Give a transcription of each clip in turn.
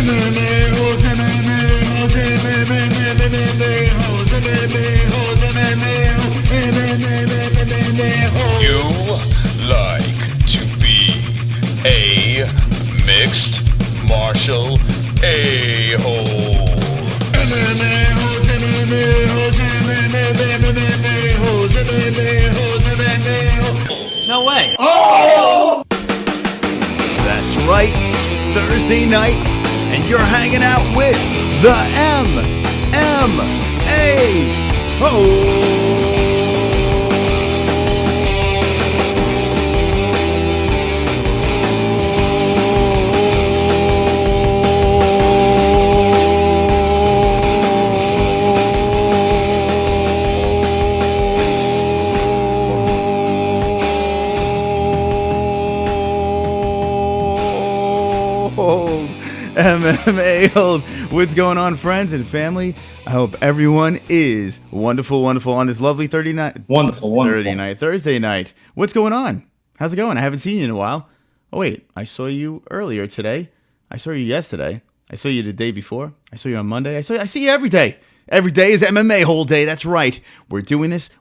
You like to be a mixed martial a-hole. No way. Oh! That's right, Thursday night, and you're hanging out with the MMA-Holes. MMA-Holes. What's going on, friends and family? I hope everyone is wonderful on this lovely Thursday night. Thursday night. What's going on? How's it going? I haven't seen you in a while. Oh, wait. I saw you earlier today. I saw you yesterday. I saw you the day before. I saw you on Monday. I see you every day. Every day is MMA Hole Day. That's right. We're doing this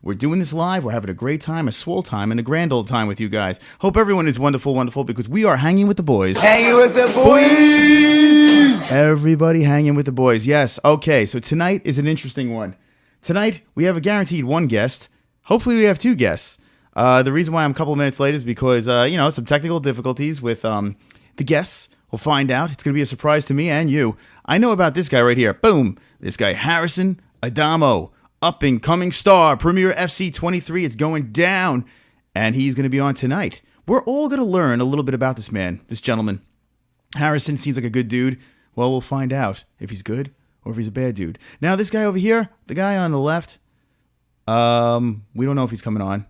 live. We're having a great time, a swole time, and a grand old time with you guys. Hope everyone is wonderful because we are hanging with the boys. Hanging with the boys! Everybody hanging with the boys. Yes. Okay, so tonight is an interesting one. Tonight, we have a guaranteed one guest. Hopefully, we have two guests. The reason why I'm a couple of minutes late is because, some technical difficulties with the guests. We'll find out. It's going to be a surprise to me and you. I know about this guy right here. Boom. This guy, Harrison Adamo, up-and-coming star, Premier FC 23. It's going down, and he's going to be on tonight. We're all going to learn a little bit about this man, this gentleman. Harrison seems like a good dude. Well, we'll find out if he's good or if he's a bad dude. Now, this guy over here, the guy on the left, we don't know if he's coming on.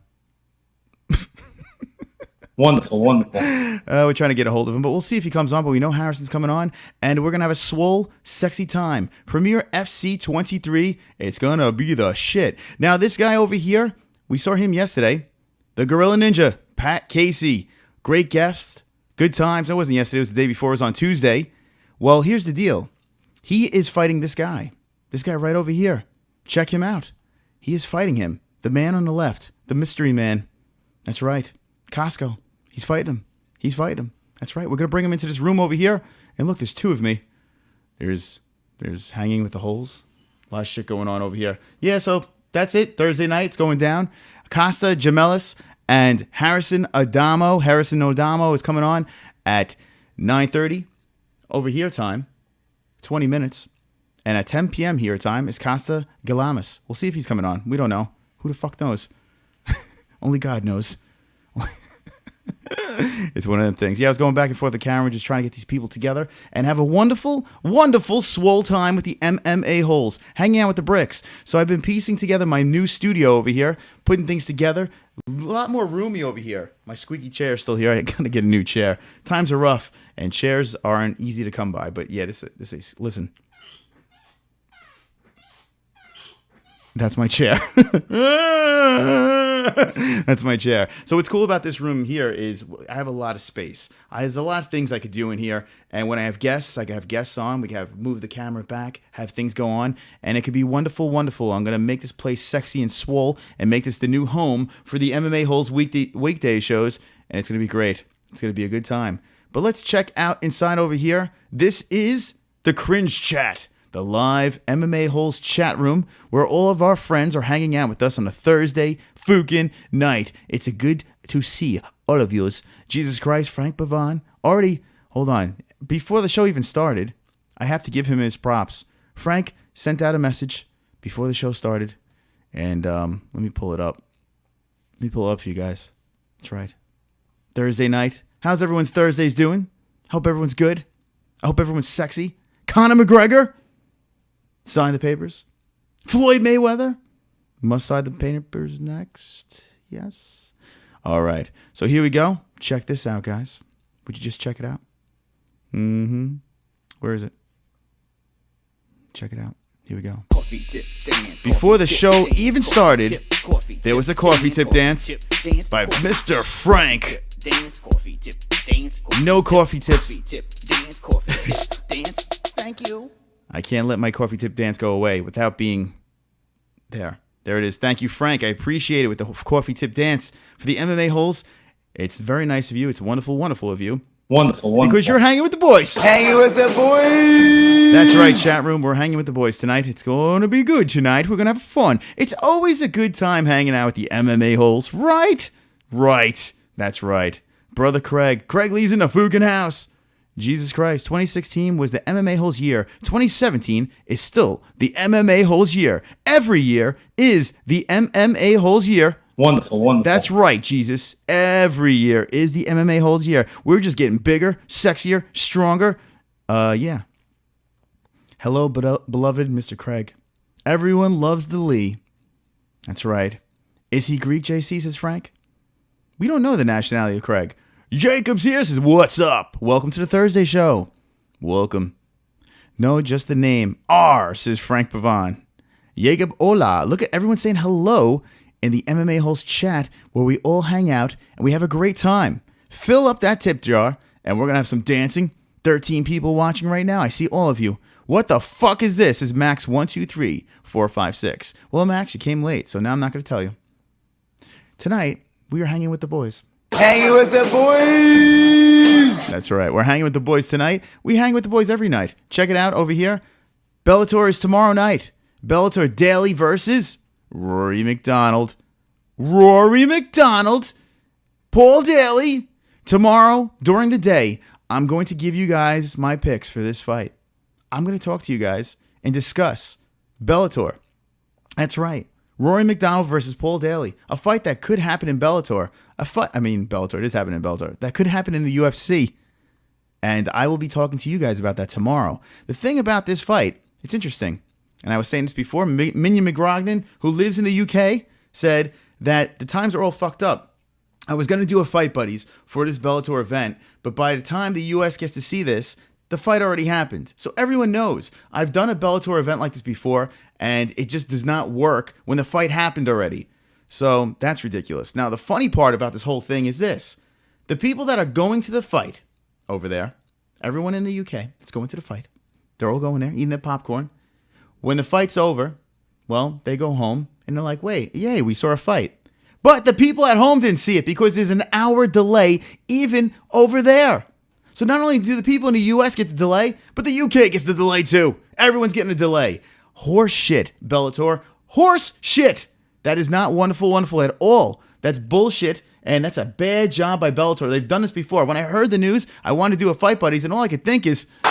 Wonderful. We're trying to get a hold of him, but we'll see if he comes on. But we know Harrison's coming on, and we're going to have a swole, sexy time. Premier FC 23, it's going to be the shit. Now, this guy over here, we saw him yesterday. The Gorilla Ninja, Pat Casey. Great guest. Good times. It wasn't yesterday. It was the day before. It was on Tuesday. Well, here's the deal. He is fighting this guy. This guy right over here. Check him out. He is fighting him. The man on the left. The mystery man. That's right. Costco. He's fighting him. That's right. We're going to bring him into this room over here. And look, there's two of me. There's hanging with the holes. A lot of shit going on over here. Yeah, so that's it. Thursday night. It's going down. Costa Gemelas and Harrison Adamo. Harrison Adamo is coming on at 9:30 over here time. 20 minutes. And at 10 p.m. here time is Costa Gemelas. We'll see if he's coming on. We don't know. Who the fuck knows? Only God knows. It's one of them things. Yeah, I was going back and forth the camera, just trying to get these people together and have a wonderful swole time with the MMA-Holes, hanging out with the bricks. So I've been piecing together my new studio over here, putting things together. A lot more roomy over here. My squeaky chair is still here. I gotta get a new chair. Times are rough, and chairs aren't easy to come by. But yeah, this is listen. That's my chair. That's my chair. So what's cool about this room here is I have a lot of space. There's a lot of things I could do in here. And when I have guests, I can have guests on. We can move the camera back, have things go on. And it could be wonderful. I'm going to make this place sexy and swole and make this the new home for the MMA-Holes weekday shows. And it's going to be great. It's going to be a good time. But let's check out inside over here. This is the Cringe Chat. The live MMA-Holes chat room where all of our friends are hanging out with us on a Thursday fucking night. It's a good to see all of yous. Jesus Christ, Frank Pavon. Hold on. Before the show even started, I have to give him his props. Frank sent out a message before the show started. And let me pull it up. Let me pull it up for you guys. That's right. Thursday night. How's everyone's Thursdays doing? Hope everyone's good. I hope everyone's sexy. Conor McGregor. Sign the papers. Floyd Mayweather. Must sign the papers next. Yes. All right. So here we go. Check this out, guys. Would you just check it out? Where is it? Check it out. Here we go. Before the show even started, there was a coffee tip dance by Mr. Frank. No coffee tips. Thank you. I can't let my coffee tip dance go away without being there. There it is. Thank you, Frank. I appreciate it with the coffee tip dance for the MMA-Holes. It's very nice of you. It's wonderful, wonderful of you. Wonderful. Because you're hanging with the boys. Hanging with the boys. That's right, chat room. We're hanging with the boys tonight. It's going to be good tonight. We're going to have fun. It's always a good time hanging out with the MMA-Holes, right? Right. That's right. Brother Craig. Craig Lee's in the Fukin house. Jesus Christ. 2016 was the MMA-Holes year. 2017 is still the MMA-Holes year. Every year is the MMA-Holes year. Wonderful, wonderful. That's right, Jesus. Every year is the MMA-Holes year. We're just getting bigger, sexier, stronger. Yeah. Hello, beloved Mr. Craig. Everyone loves the Lee. That's right. Is he Greek, JC, says Frank? We don't know the nationality of Craig. Jacob's here, says, what's up? Welcome to the Thursday show. Welcome. No, just the name. R, says Frank Pavon. Jacob, hola. Look at everyone saying hello in the MMA-Holes chat where we all hang out and we have a great time. Fill up that tip jar and we're going to have some dancing. 13 people watching right now. I see all of you. What the fuck is this? Is Max 123-456. Well, Max, you came late, so now I'm not going to tell you. Tonight, we are hanging with the boys. Hanging with the boys. That's right. We're hanging with the boys tonight. We hang with the boys every night. Check it out over here. Bellator is tomorrow night. Bellator Daily versus Rory McDonald. Rory McDonald. Paul Daly. Tomorrow, during the day, I'm going to give you guys my picks for this fight. I'm going to talk to you guys and discuss Bellator. That's right. Rory McDonald versus Paul Daly. A fight that could happen in Bellator. Bellator. It is happening in Bellator. That could happen in the UFC. And I will be talking to you guys about that tomorrow. The thing about this fight, it's interesting. And I was saying this before. Minion McGrognan, who lives in the UK, said that the times are all fucked up. I was going to do a Fight Buddies for this Bellator event, but by the time the US gets to see this, the fight already happened. So everyone knows. I've done a Bellator event like this before, and it just does not work when the fight happened already. So that's ridiculous. Now, the funny part about this whole thing is this. The people that are going to the fight over there, everyone in the UK that's going to the fight, they're all going there, eating their popcorn. When the fight's over, well, they go home, and they're like, wait, yay, we saw a fight. But the people at home didn't see it because there's an hour delay even over there. So not only do the people in the US get the delay, but the UK gets the delay too. Everyone's getting a delay. Horse shit, Bellator. Horse shit. That is not wonderful at all. That's bullshit, and that's a bad job by Bellator. They've done this before. When I heard the news, I wanted to do a Fight Buddies, and all I could think is, No!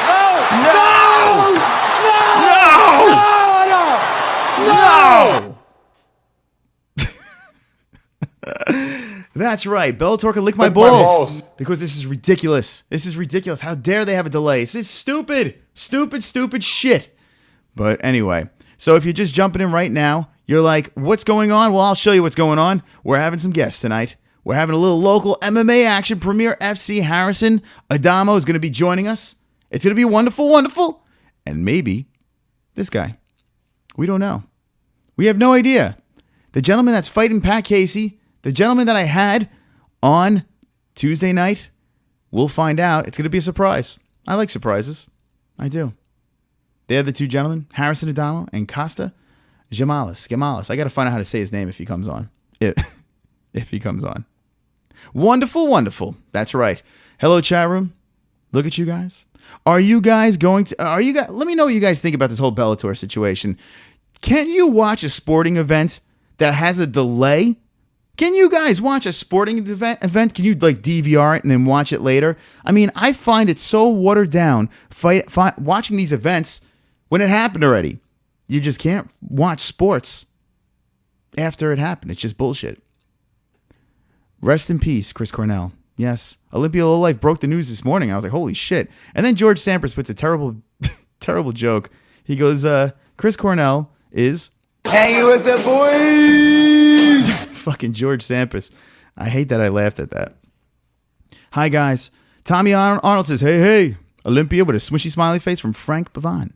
That's right. Bellator can lick my balls. Because this is ridiculous. This is ridiculous. How dare they have a delay? This is stupid. Stupid shit. But anyway, so if you're just jumping in right now, you're like, what's going on? Well, I'll show you what's going on. We're having some guests tonight. We're having a little local MMA action. Premier FC Harrison Adamo is going to be joining us. It's going to be wonderful. And maybe this guy. We don't know. We have no idea. The gentleman that's fighting Pat Casey, the gentleman that I had on Tuesday night, we'll find out. It's going to be a surprise. I like surprises. I do. They're the two gentlemen, Harrison Adamo and Costa Gemelas. I got to find out how to say his name if he comes on. If he comes on. Wonderful. That's right. Hello, chat room. Look at you guys. Let me know what you guys think about this whole Bellator situation. Can you watch a sporting event that has a delay? Can you guys watch a sporting event? Can you like DVR it and then watch it later? I mean, I find it so watered down watching these events when it happened already. You just can't watch sports after it happened. It's just bullshit. Rest in peace, Chris Cornell. Yes. Olympia Lowlife broke the news this morning. I was like, holy shit. And then George Sampras puts a terrible joke. He goes, Chris Cornell is hanging with the boys. Fucking George Sampras. I hate that I laughed at that. Hi, guys. Tommy Arnold says, hey. Olympia with a smushy smiley face from Frank Pavon.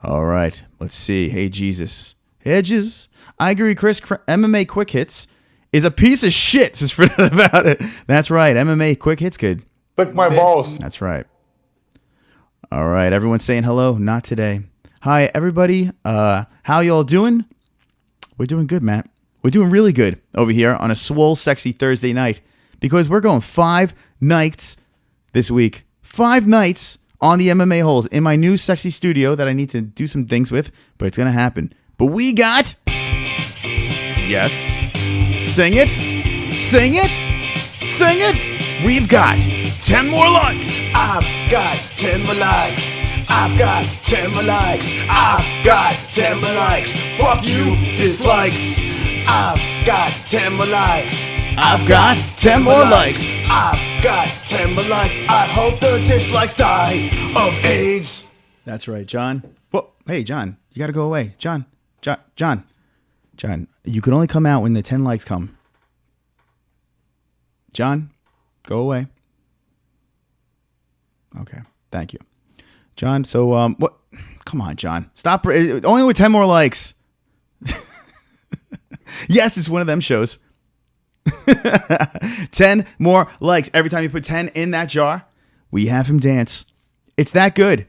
All right. Let's see. Hey, Jesus. Hedges. I agree, Chris. MMA quick hits is a piece of shit, says Fred about it. That's right. MMA quick hits good. Lick my balls. That's right. All right, everyone's saying hello. Not today. Hi, everybody. How y'all doing? We're doing good, Matt. We're doing really good over here on a swole, sexy Thursday night because we're going 5 nights this week. 5 nights on the MMA-Holes in my new sexy studio that I need to do some things with, but it's going to happen. But we got... Yes. Sing it. Sing it. Sing it. We've got 10 more likes. I've got 10 more likes. I've got 10 more likes. I've got 10 more likes. Fuck you, dislikes. I've got 10 more likes. I've got 10 more likes. I've got 10 more likes. I hope the dislikes die of AIDS. That's right, John. Whoa, hey, John, you got to go away. John, you can only come out when the 10 likes come. John, go away. Okay, thank you. John, so, what? Come on, John. Stop. Only with 10 more likes. Yes, it's one of them shows. 10 more likes. Every time you put 10 in that jar, we have him dance. It's that good.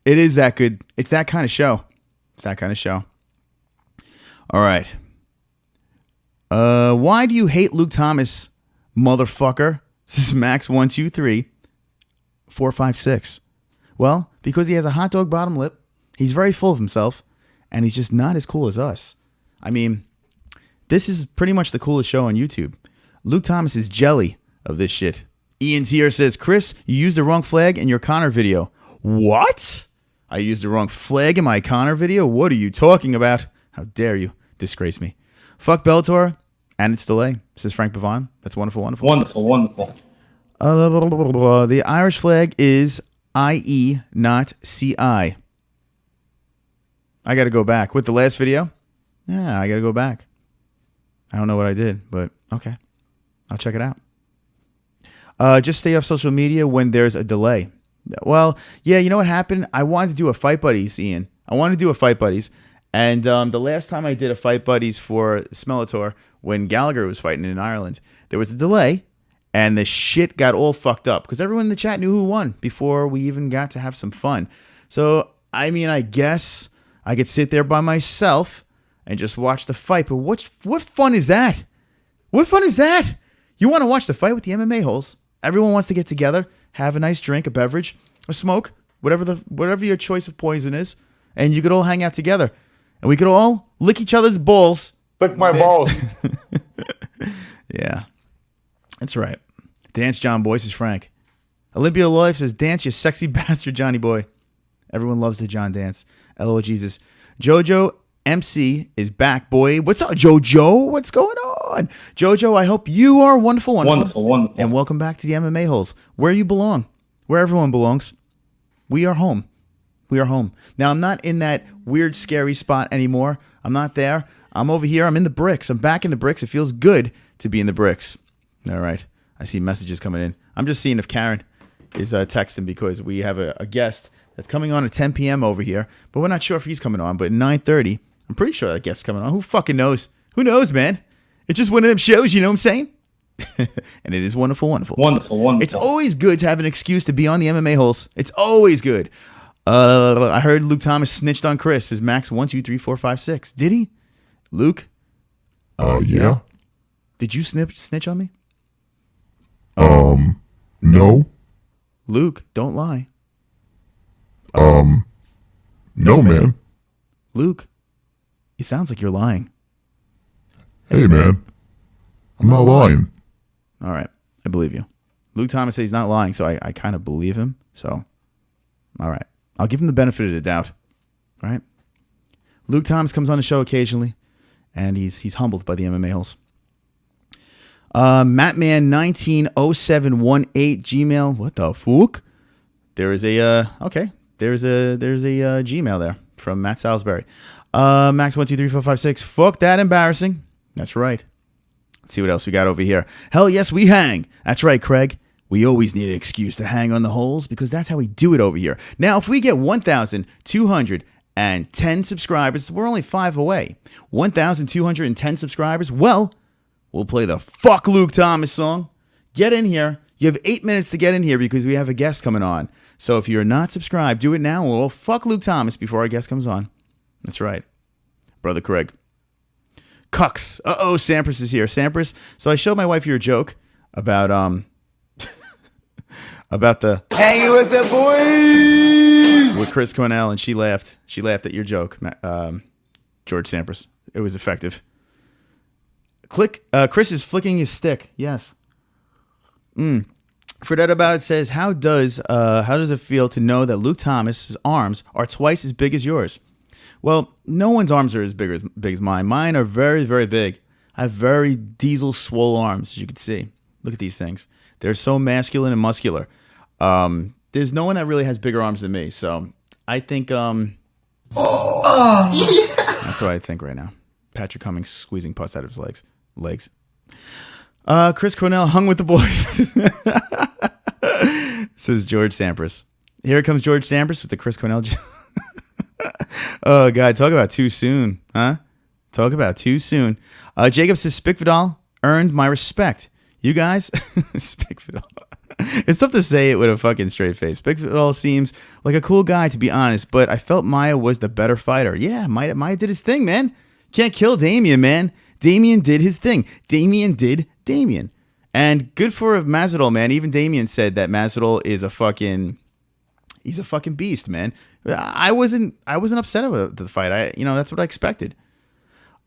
It is that good. It's that kind of show. It's that kind of show. All right. Why do you hate Luke Thomas, motherfucker? This is Max123456. Well, because he has a hot dog bottom lip, he's very full of himself, and he's just not as cool as us. I mean, this is pretty much the coolest show on YouTube. Luke Thomas is jelly of this shit. Ian's here says, Chris, you used the wrong flag in your Connor video. What? I used the wrong flag in my Connor video? What are you talking about? How dare you disgrace me? Fuck Bellator and its delay. This is Frank Pavon. That's wonderful, wonderful. Wonderful. The Irish flag is IE, not CI. I got to go back. With the last video? Yeah, I got to go back. I don't know what I did, but okay. I'll check it out. Just stay off social media when there's a delay. Well, yeah, you know what happened? I wanted to do a Fight Buddies, Ian. I wanted to do a Fight Buddies. And the last time I did a Fight Buddies for Bellator, when Gallagher was fighting in Ireland, there was a delay, and the shit got all fucked up because everyone in the chat knew who won before we even got to have some fun. So, I mean, I guess I could sit there by myself and just watch the fight. But what fun is that? What fun is that? You want to watch the fight with the MMA-Holes. Everyone wants to get together, have a nice drink, a beverage, a smoke, whatever your choice of poison is, and you could all hang out together. And we could all lick each other's balls. Lick my balls. Yeah. That's right. Dance, John Boy, says Frank. Olympia Life says, dance, you sexy bastard, Johnny boy. Everyone loves the John dance. LOL Jesus. Jojo MC is back, boy. What's up, Jojo? What's going on? Jojo, I hope you are wonderful. And welcome back to the MMA-Holes, where you belong, where everyone belongs. We are home. We are home. Now, I'm not in that weird, scary spot anymore. I'm not there. I'm over here. I'm in the bricks. I'm back in the bricks. It feels good to be in the bricks. All right. I see messages coming in. I'm just seeing if Karen is texting because we have a guest that's coming on at 10 p.m. over here, but we're not sure if he's coming on. But at 9:30, I'm pretty sure that guest's coming on. Who fucking knows? Who knows, man? It's just one of them shows, you know what I'm saying? And it is wonderful, wonderful. Wonderful. It's always good to have an excuse to be on the MMA-Holes. It's always good. I heard Luke Thomas snitched on Chris. His Max 123456. Did he? Luke? Yeah. Did you snitch on me? No. Luke, don't lie. No, man. Luke, it sounds like you're lying. Hey, man. I'm not lying. All right. I believe you. Luke Thomas said he's not lying, so I kind of believe him. So, all right. I'll give him the benefit of the doubt. All right. Luke Thomas comes on the show occasionally, and he's humbled by the MMA-Holes. Mattman190718 Gmail. What the fuck? There is a There's a Gmail there from Matt Salisbury. Max123456. Fuck that embarrassing. That's right. Let's see what else we got over here. Hell yes, we hang. That's right, Craig. We always need an excuse to hang on the holes because that's how we do it over here. Now, if we get 1,210 subscribers, we're only 5 away. 1,210 subscribers, well, we'll play the Fuck Luke Thomas song. Get in here. You have 8 minutes to get in here because we have a guest coming on. So if you're not subscribed, do it now or we'll fuck Luke Thomas before our guest comes on. That's right. Brother Craig. Cucks. Uh-oh, Sampras is here. Sampras. So I showed my wife your joke about about the Hanging with the boys. with Chris Cornell, and she laughed. She laughed at your joke, George Sampras. It was effective. Chris is flicking his stick. Yes. Fredette About It says, how does it feel to know that Luke Thomas's arms are twice as big as yours? Well, no one's arms are as big as mine. Mine are very, very big. I have very diesel swole arms, as you can see. Look at these things. They're so masculine and muscular. There's no one that really has bigger arms than me. So I think that's what I think right now. Patrick Cummings squeezing pus out of his legs. Chris Cornell hung with the boys. Says George Sampras. Here comes George Sampras with the Chris Cornell. Oh, God. Talk about too soon, huh? Talk about too soon. Jacob says, Spick Vidal earned my respect. You guys, Spick Vidal. It's tough to say it with a fucking straight face. Spick Vidal seems like a cool guy, to be honest, but I felt Maya was the better fighter. Yeah, Maya did his thing, man. Can't kill Damien, man. Damien did his thing. Damien did Damien. And good for Masvidal, man. Even Damien said that Masvidal is he's a fucking beast, man. I wasn't upset about the fight. That's what I expected.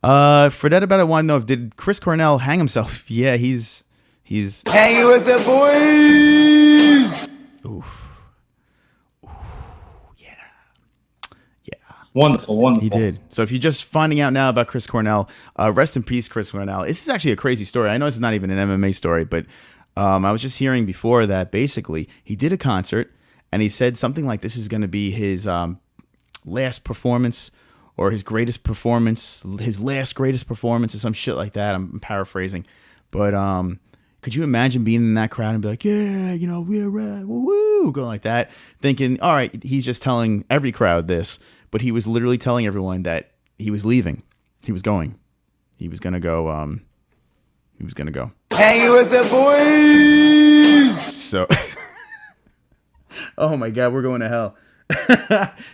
Fredette About It wanted to know, did Chris Cornell hang himself? Yeah, he's Hanging with the boys. Oof. Yeah. Wonderful. He did. So if you're just finding out now about Chris Cornell, rest in peace, Chris Cornell. This is actually a crazy story. I know this is not even an MMA story, but I was just hearing before that basically he did a concert and he said something like this is going to be his last performance or his greatest performance, his last greatest performance or some shit like that. I'm paraphrasing. But could you imagine being in that crowd and be like, yeah, we're woo, going like that, thinking, all right, he's just telling every crowd this. But he was literally telling everyone that he was leaving. He was going. He was going to go. Hanging with the boys. So, oh my God, we're going to hell.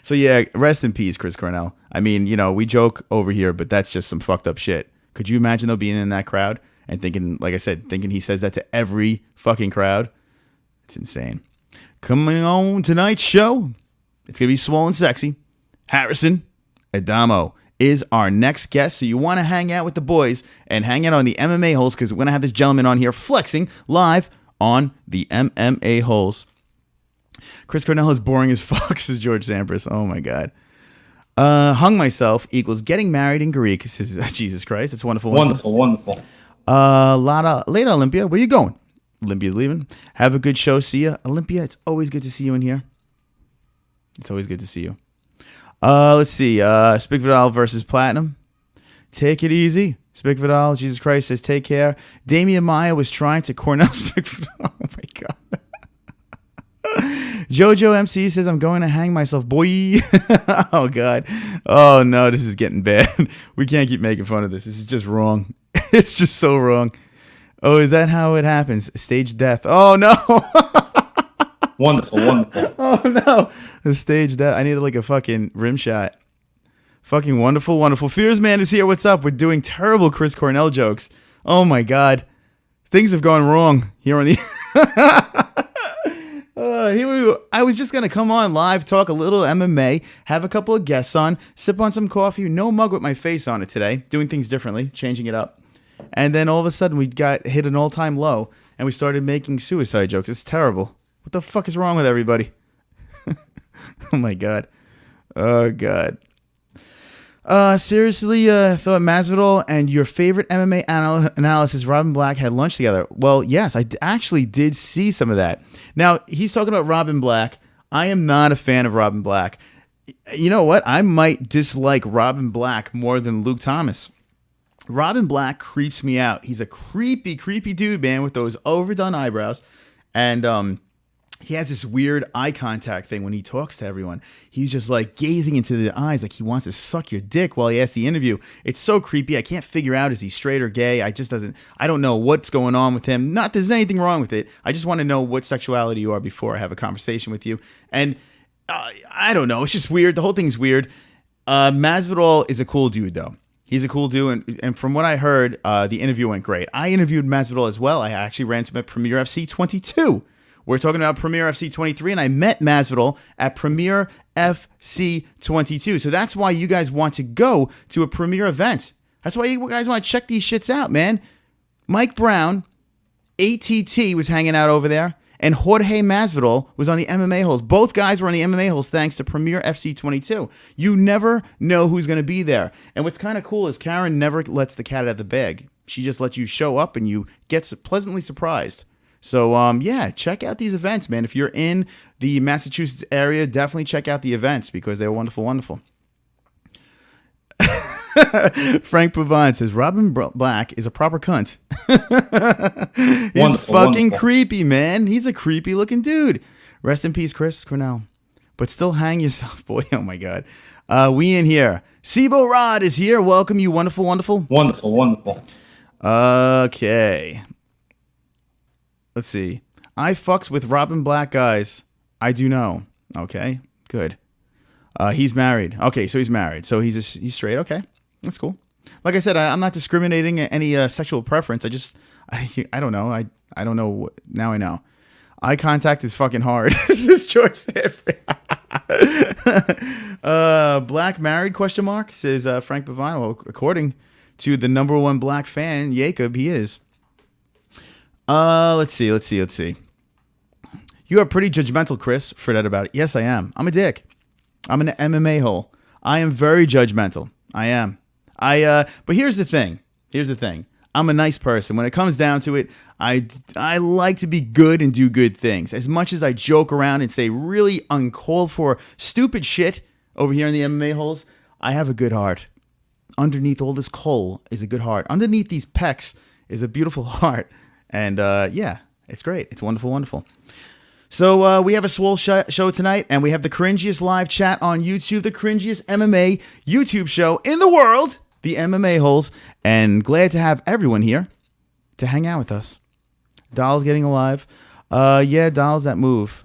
So yeah, rest in peace, Chris Cornell. I mean, we joke over here, but that's just some fucked up shit. Could you imagine though being in that crowd and thinking, like I said, thinking he says that to every fucking crowd? It's insane. Coming on tonight's show, it's going to be swollen sexy. Harrison Adamo is our next guest. So you want to hang out with the boys and hang out on the MMA-Holes because we're going to have this gentleman on here flexing live on the MMA-Holes. Chris Cornell is boring as fuck, says George Sampras. Oh, my God. Hung myself equals getting married in Greek, says Jesus Christ. It's wonderful. Wonderful. Later, Olympia. Where you going? Olympia's leaving. Have a good show. See ya. Olympia, it's always good to see you in here. It's always good to see you. Let's see. Spick Vidal versus Platinum. Take it easy. Spick Vidal, Jesus Christ, says take care. Damian Maya was trying to Cornell Spick Vidal. Oh, my God. Jojo MC says, I'm going to hang myself, boy. Oh, God. Oh, no, this is getting bad. We can't keep making fun of this. This is just wrong. It's just so wrong. Oh, is that how it happens? Stage death. Oh, no. Wonderful. Oh, no. The stage death. I needed like a fucking rim shot. Fucking wonderful. Fears Man is here. What's up? We're doing terrible Chris Cornell jokes. Oh, my God. Things have gone wrong here on the... I was just going to come on live, talk a little MMA, have a couple of guests on, sip on some coffee, no mug with my face on it today, doing things differently, changing it up. And then all of a sudden we got hit an all-time low and we started making suicide jokes. It's terrible. What the fuck is wrong with everybody? Oh, my God. Oh, God. Seriously, thought Masvidal and your favorite MMA analysis, Robin Black, had lunch together. Well, yes, I actually did see some of that. Now, he's talking about Robin Black. I am not a fan of Robin Black. You know what? I might dislike Robin Black more than Luke Thomas. Robin Black creeps me out. He's a creepy dude, man, with those overdone eyebrows. And he has this weird eye contact thing when he talks to everyone. He's just like gazing into the eyes like he wants to suck your dick while he asks the interview. It's so creepy. I can't figure out, is he straight or gay? I don't know what's going on with him. Not that there's anything wrong with it. I just want to know what sexuality you are before I have a conversation with you. And I don't know. It's just weird. The whole thing's weird. Masvidal is a cool dude, though. He's a cool dude, and from what I heard, the interview went great. I interviewed Masvidal as well. I actually ran into him at Premier FC 22. We're talking about Premier FC 23, and I met Masvidal at Premier FC 22. So that's why you guys want to go to a Premier event. That's why you guys want to check these shits out, man. Mike Brown, ATT was hanging out over there, and Jorge Masvidal was on the MMA-Holes. Both guys were on the MMA-Holes thanks to Premier FC 22. You never know who's going to be there. And what's kind of cool is Karen never lets the cat out of the bag. She just lets you show up, and you get pleasantly surprised. So, yeah, check out these events, man. If you're in the Massachusetts area, definitely check out the events because they're wonderful, wonderful. Frank Pavine says, Robin Black is a proper cunt. He's wonderful, fucking wonderful. creepy, man. He's a creepy looking dude. Rest in peace, Chris Cornell. But still hang yourself, boy. Oh, my God. We in here. Sibo Rod is here. Welcome, you wonderful, wonderful. Wonderful, wonderful. Okay. Let's see. I fucks with Robin Black guys. I do know. Okay, good. He's married. Okay, so he's married. So he's straight. Okay, that's cool. Like I said, I'm not discriminating any sexual preference. I don't know. I don't know. Now I know. Eye contact is fucking hard. This is choice. Black married ? Says Frank Pavine. Well, according to the number one black fan, Jacob, he is. Let's see. You are pretty judgmental, Chris, for that about it. Yes, I am. I'm a dick. I'm an MMA hole. I am very judgmental. I am. But here's the thing. I'm a nice person. When it comes down to it, I like to be good and do good things. As much as I joke around and say really uncalled for stupid shit over here in the MMA holes, I have a good heart. Underneath all this coal is a good heart. Underneath these pecs is a beautiful heart. And yeah, it's great. It's wonderful, wonderful. So we have a swole show tonight, and we have the cringiest live chat on YouTube, the cringiest MMA YouTube show in the world, the MMA Holes. And glad to have everyone here to hang out with us. Doll's getting alive. Yeah, Doll's that move.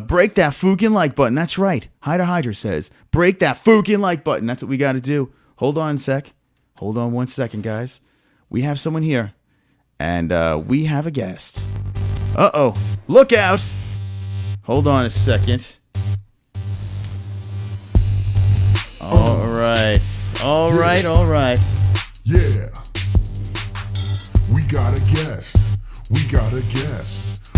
Break that fucking like button. That's right. Hydra says, break that fucking like button. That's what we got to do. Hold on a sec. Hold on 1 second, guys. We have someone here. And we have a guest. Uh-oh. Look out. Hold on a second. All right. Yeah. We got a guest. We got a guest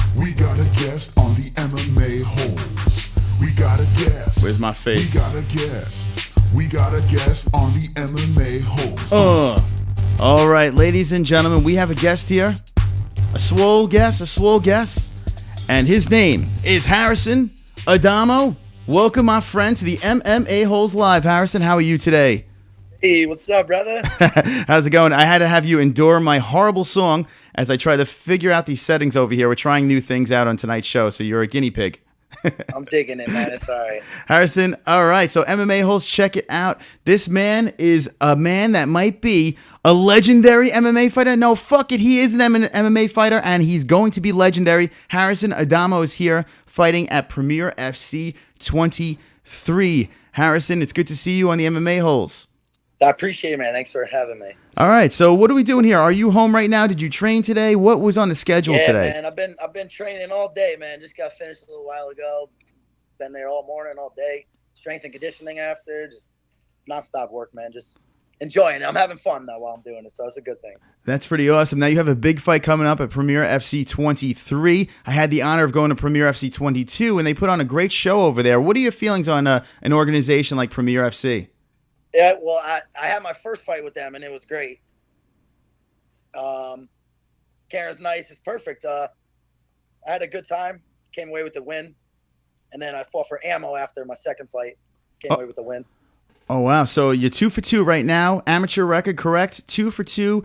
on the MMA Holes. We got a guest. Where's my face? We got a guest on the MMA Holes. All right, ladies and gentlemen, we have a guest here. A swole guest. And his name is Harrison Adamo. Welcome, my friend, to the MMA Holes Live. Harrison, how are you today? Hey, what's up, brother? How's it going? I had to have you endure my horrible song as I try to figure out these settings over here. We're trying new things out on tonight's show, so you're a guinea pig. I'm digging it, man. It's all right. Harrison, all right. So MMA Holes, check it out. This man is a man that might be a legendary MMA fighter. No, fuck it. He is an MMA fighter, and he's going to be legendary. Harrison Adamo is here fighting at Premier FC 23. Harrison, it's good to see you on the MMA Holes. I appreciate it, man. Thanks for having me. All right. So what are we doing here? Are you home right now? Did you train today? What was on the schedule today? Yeah, man. I've been training all day, man. Just got finished a little while ago. Been there all morning, all day. Strength and conditioning after. Just nonstop work, man. Just enjoying it. I'm having fun, though, while I'm doing it, so it's a good thing. That's pretty awesome. Now you have a big fight coming up at Premier FC 23. I had the honor of going to Premier FC 22, and they put on a great show over there. What are your feelings on an organization like Premier FC? Yeah, well, I had my first fight with them, and it was great. Karen's nice. It's perfect. I had a good time. Came away with the win. And then I fought for ammo after my second fight. Came away with the win. Oh, wow. So you're 2 for 2 right now. Amateur record, correct? 2 for 2.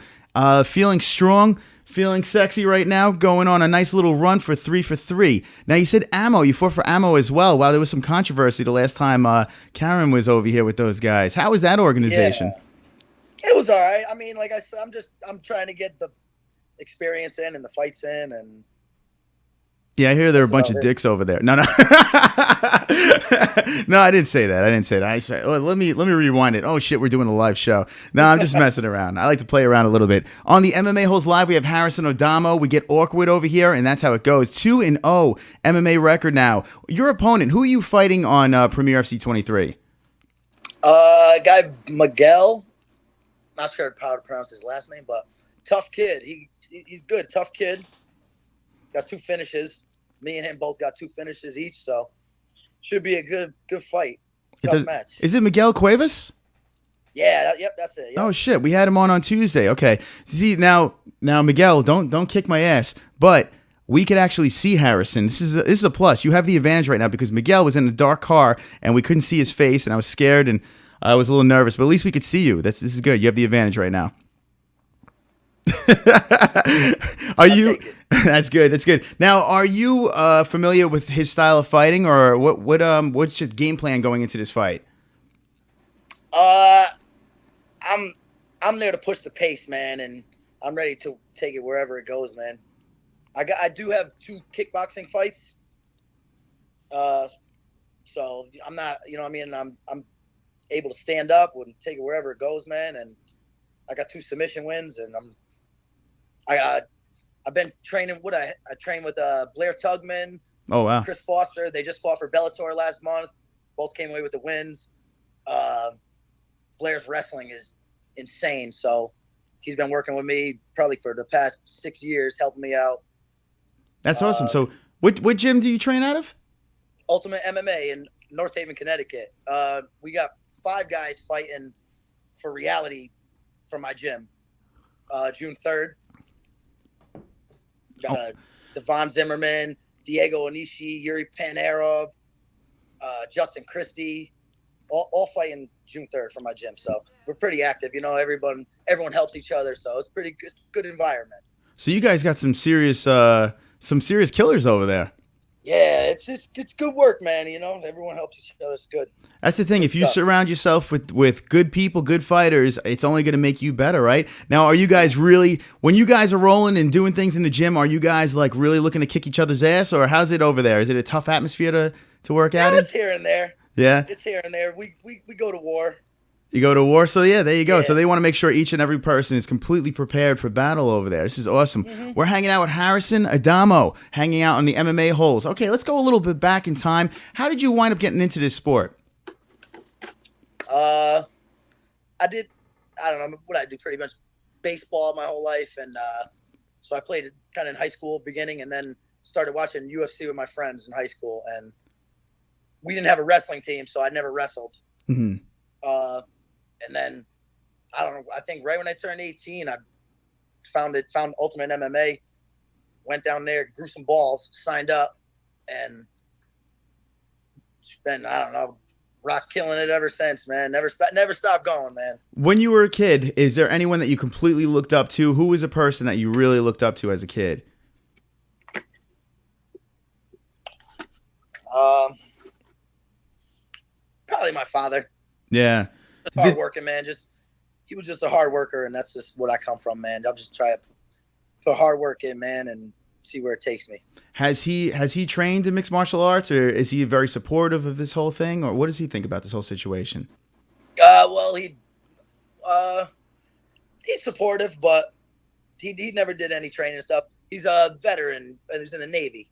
Feeling strong. Feeling sexy right now, going on a nice little run for 3 for 3. Now, you said Ammo. You fought for Ammo as well. Wow, there was some controversy the last time Karen was over here with those guys. How was that organization? Yeah. It was all right. I mean, like I said, I'm trying to get the experience in and the fights in, and yeah, I hear there are a bunch of dicks over there. No, no. No, I didn't say that. I said, oh, let me rewind it. Oh, shit, we're doing a live show. No, I'm just messing around. I like to play around a little bit. On the MMA-Holes Live, we have Harrison Adamo. We get awkward over here, and that's how it goes. 2-0 MMA record now. Your opponent, who are you fighting on Premier FC 23? Guy Miguel. Not sure how to pronounce his last name, but tough kid. He's good. Tough kid. Got 2 finishes. Me and him both got 2 finishes each, so should be a good fight. Tough match. Is it Miguel Cuevas? Yeah, yep, that's it. Yep. Oh shit, we had him on Tuesday. Okay. See, now Miguel, don't kick my ass, but we could actually see Harrison. This is a plus. You have the advantage right now because Miguel was in a dark car and we couldn't see his face, and I was scared and I was a little nervous, but at least we could see you. This is good. You have the advantage right now. Are you? That's good. That's good. Now, are you familiar with his style of fighting, or what's your game plan going into this fight? I'm there to push the pace, man, and I'm ready to take it wherever it goes, man. I do have 2 kickboxing fights, so I'm not, you know what I mean, I'm able to stand up and take it wherever it goes, man, and I got 2 submission wins, and I've been training. I trained with Blair Tugman. Oh wow. Chris Foster. They just fought for Bellator last month. Both came away with the wins. Blair's wrestling is insane, so he's been working with me probably for the past 6 years, helping me out. That's awesome. So what gym do you train out of? Ultimate MMA in North Haven, Connecticut. We got 5 guys fighting for reality from my gym. June 3rd. Got Devon Zimmerman, Diego Onishi, Yuri Panarov, Justin Christie, all fighting June 3rd for my gym. So we're pretty active. You know, everyone helps each other. So it's pretty good environment. So you guys got some serious killers over there. Yeah, it's good work, man. You know, everyone helps each other. It's good. That's the thing. If you surround yourself with good people, good fighters, it's only going to make you better, right? Now, are you guys really, when you guys are rolling and doing things in the gym, are you guys like really looking to kick each other's ass, or how's it over there? Is it a tough atmosphere to work out in? It's here and there. Yeah, it's here and there. We go to war. You go to war, so yeah, there you go. Yeah. So they want to make sure each and every person is completely prepared for battle over there. This is awesome. Mm-hmm. We're hanging out with Harrison Adamo, hanging out on the MMA-Holes. Okay, let's go a little bit back in time. How did you wind up getting into this sport? I don't know what I do, pretty much baseball my whole life, and so I played it kind of in high school beginning, and then started watching UFC with my friends in high school, and we didn't have a wrestling team, so I never wrestled. Mm-hmm. And then, I don't know, I think right when I turned 18, I found Ultimate MMA, went down there, grew some balls, signed up, and it's been, I don't know, rock killing it ever since, man. Never stopped going, man. When you were a kid, is there anyone that you completely looked up to? Who was a person that you really looked up to as a kid? Probably my father. Yeah. Hard working, man. He was just a hard worker, and that's just what I come from, man. I'll just try to put hard work in, man, and see where it takes me. Has he trained in mixed martial arts, or is he very supportive of this whole thing, or what does he think about this whole situation? Well, he's supportive, but he never did any training and stuff. He's a veteran. He's in the Navy.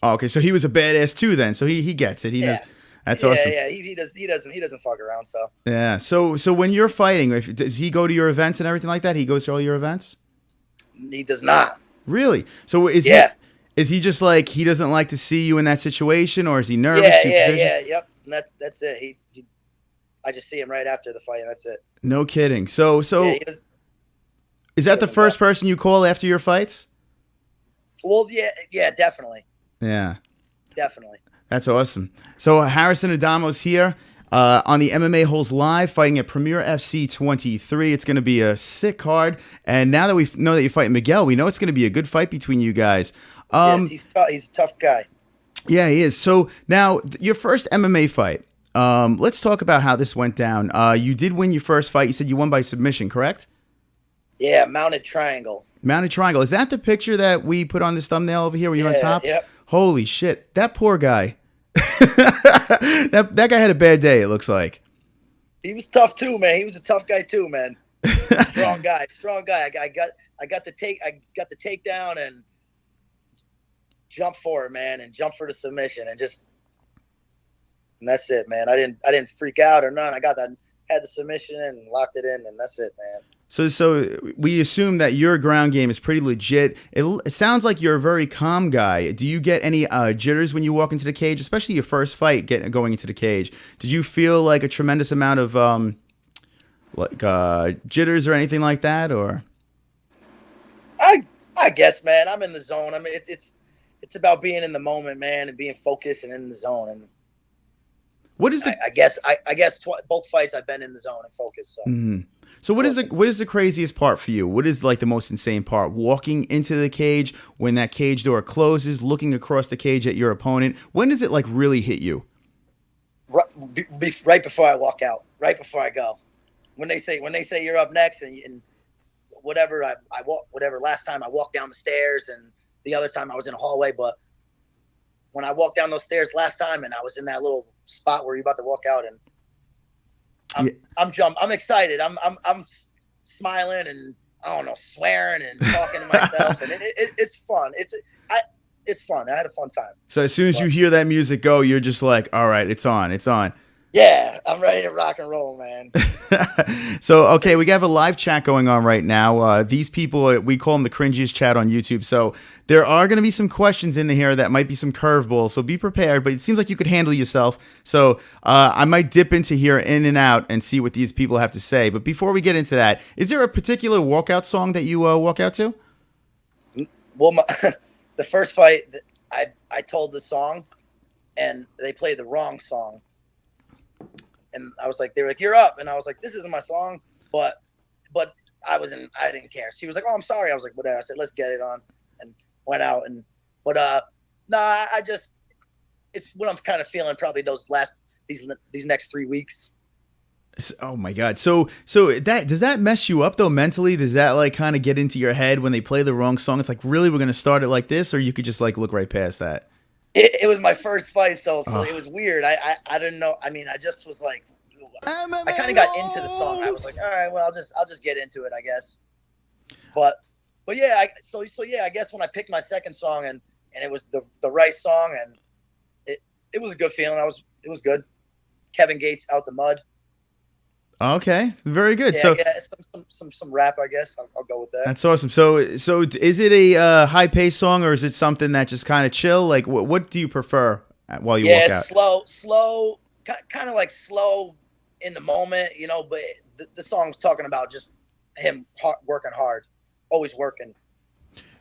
Oh, okay, so he was a badass too, then. So he gets it. He knows. That's awesome. Yeah, he doesn't fuck around. So yeah. So when you're fighting, does he go to your events and everything like that? He goes to all your events? He does not. Really? So is he just like, he doesn't like to see you in that situation, or is he nervous? Yep. And that's it. I just see him right after the fight, and that's it. No kidding. So is that the first person you call after your fights? Well, yeah, definitely. Yeah. Definitely. That's awesome. So Harrison Adamo's here. on the MMA-Holes Live, fighting at Premier FC 23. It's going to be a sick card. And now that we know that you're fighting Miguel, we know it's going to be a good fight between you guys. Yes, he's a tough guy. Yeah, he is. So now, your first MMA fight. Let's talk about how this went down. You did win your first fight. You said you won by submission, correct? Yeah, mounted triangle. Mounted triangle. Is that the picture that we put on this thumbnail over here where you're on top? Yep. Holy shit. That poor guy. that guy had a bad day, it looks like. He was tough too, man. He was a tough guy too, man. Strong guy. I got the takedown and jumped for it, man, and jumped for the submission and that's it, man. I didn't freak out or none. Had the submission and locked it in, and that's it, man. So we assume that your ground game is pretty legit. It sounds like you're a very calm guy. Do you get any jitters when you walk into the cage, especially your first fight going into the cage? Did you feel like a tremendous amount of jitters or anything like that, or? I guess, man. I'm in the zone. I mean, it's about being in the moment, man, and being focused and in the zone. And what is the? I guess both fights I've been in the zone and focused. So. Mm-hmm. So what is the craziest part for you? What is like the most insane part? Walking into the cage, when that cage door closes, looking across the cage at your opponent. When does it like really hit you? Right before I walk out, right before I go. When they say you're up next and whatever last time I walked down the stairs and the other time I was in a hallway, but when I walked down those stairs last time and I was in that little spot where you're about to walk out and I'm excited. I'm smiling and I don't know, swearing and talking to myself, and it's fun. It's fun. I had a fun time. So as soon as you hear that music go, you're just like, all right, it's on. Yeah, I'm ready to rock and roll, man. So, okay, we have a live chat going on right now. These people, we call them the cringiest chat on YouTube. So there are going to be some questions in here that might be some curveballs. So be prepared, but it seems like you could handle yourself. So I might dip into here in and out and see what these people have to say. But before we get into that, is there a particular walkout song that you walk out to? Well, the first fight, I told the song, and they played the wrong song. And I was like, they were like, you're up. And I was like, this isn't my song. But I didn't care. She was like, oh, I'm sorry. I was like, whatever. I said, let's get it on, and went out. It's what I'm kind of feeling probably these next 3 weeks. Oh my God. So does that mess you up though mentally? Does that like kind of get into your head when they play the wrong song? It's like, really, we're going to start it like this, or you could just like look right past that? It was my first fight, so it was weird. I didn't know. I mean, I just was like, I kind of got into the song. I was like, all right, well, I'll just get into it, I guess. But yeah, so yeah, I guess when I picked my second song and it was the right song, and it was a good feeling. It was good. Kevin Gates, Out the Mud. Okay, very good. Yeah, so some rap, I guess. I'll go with that. That's awesome. So is it a high paced song, or is it something that just kind of chill? Like what do you prefer while you walk out? Yeah, slow, kind of like slow in the moment, you know. But the song's talking about just him working hard, always working.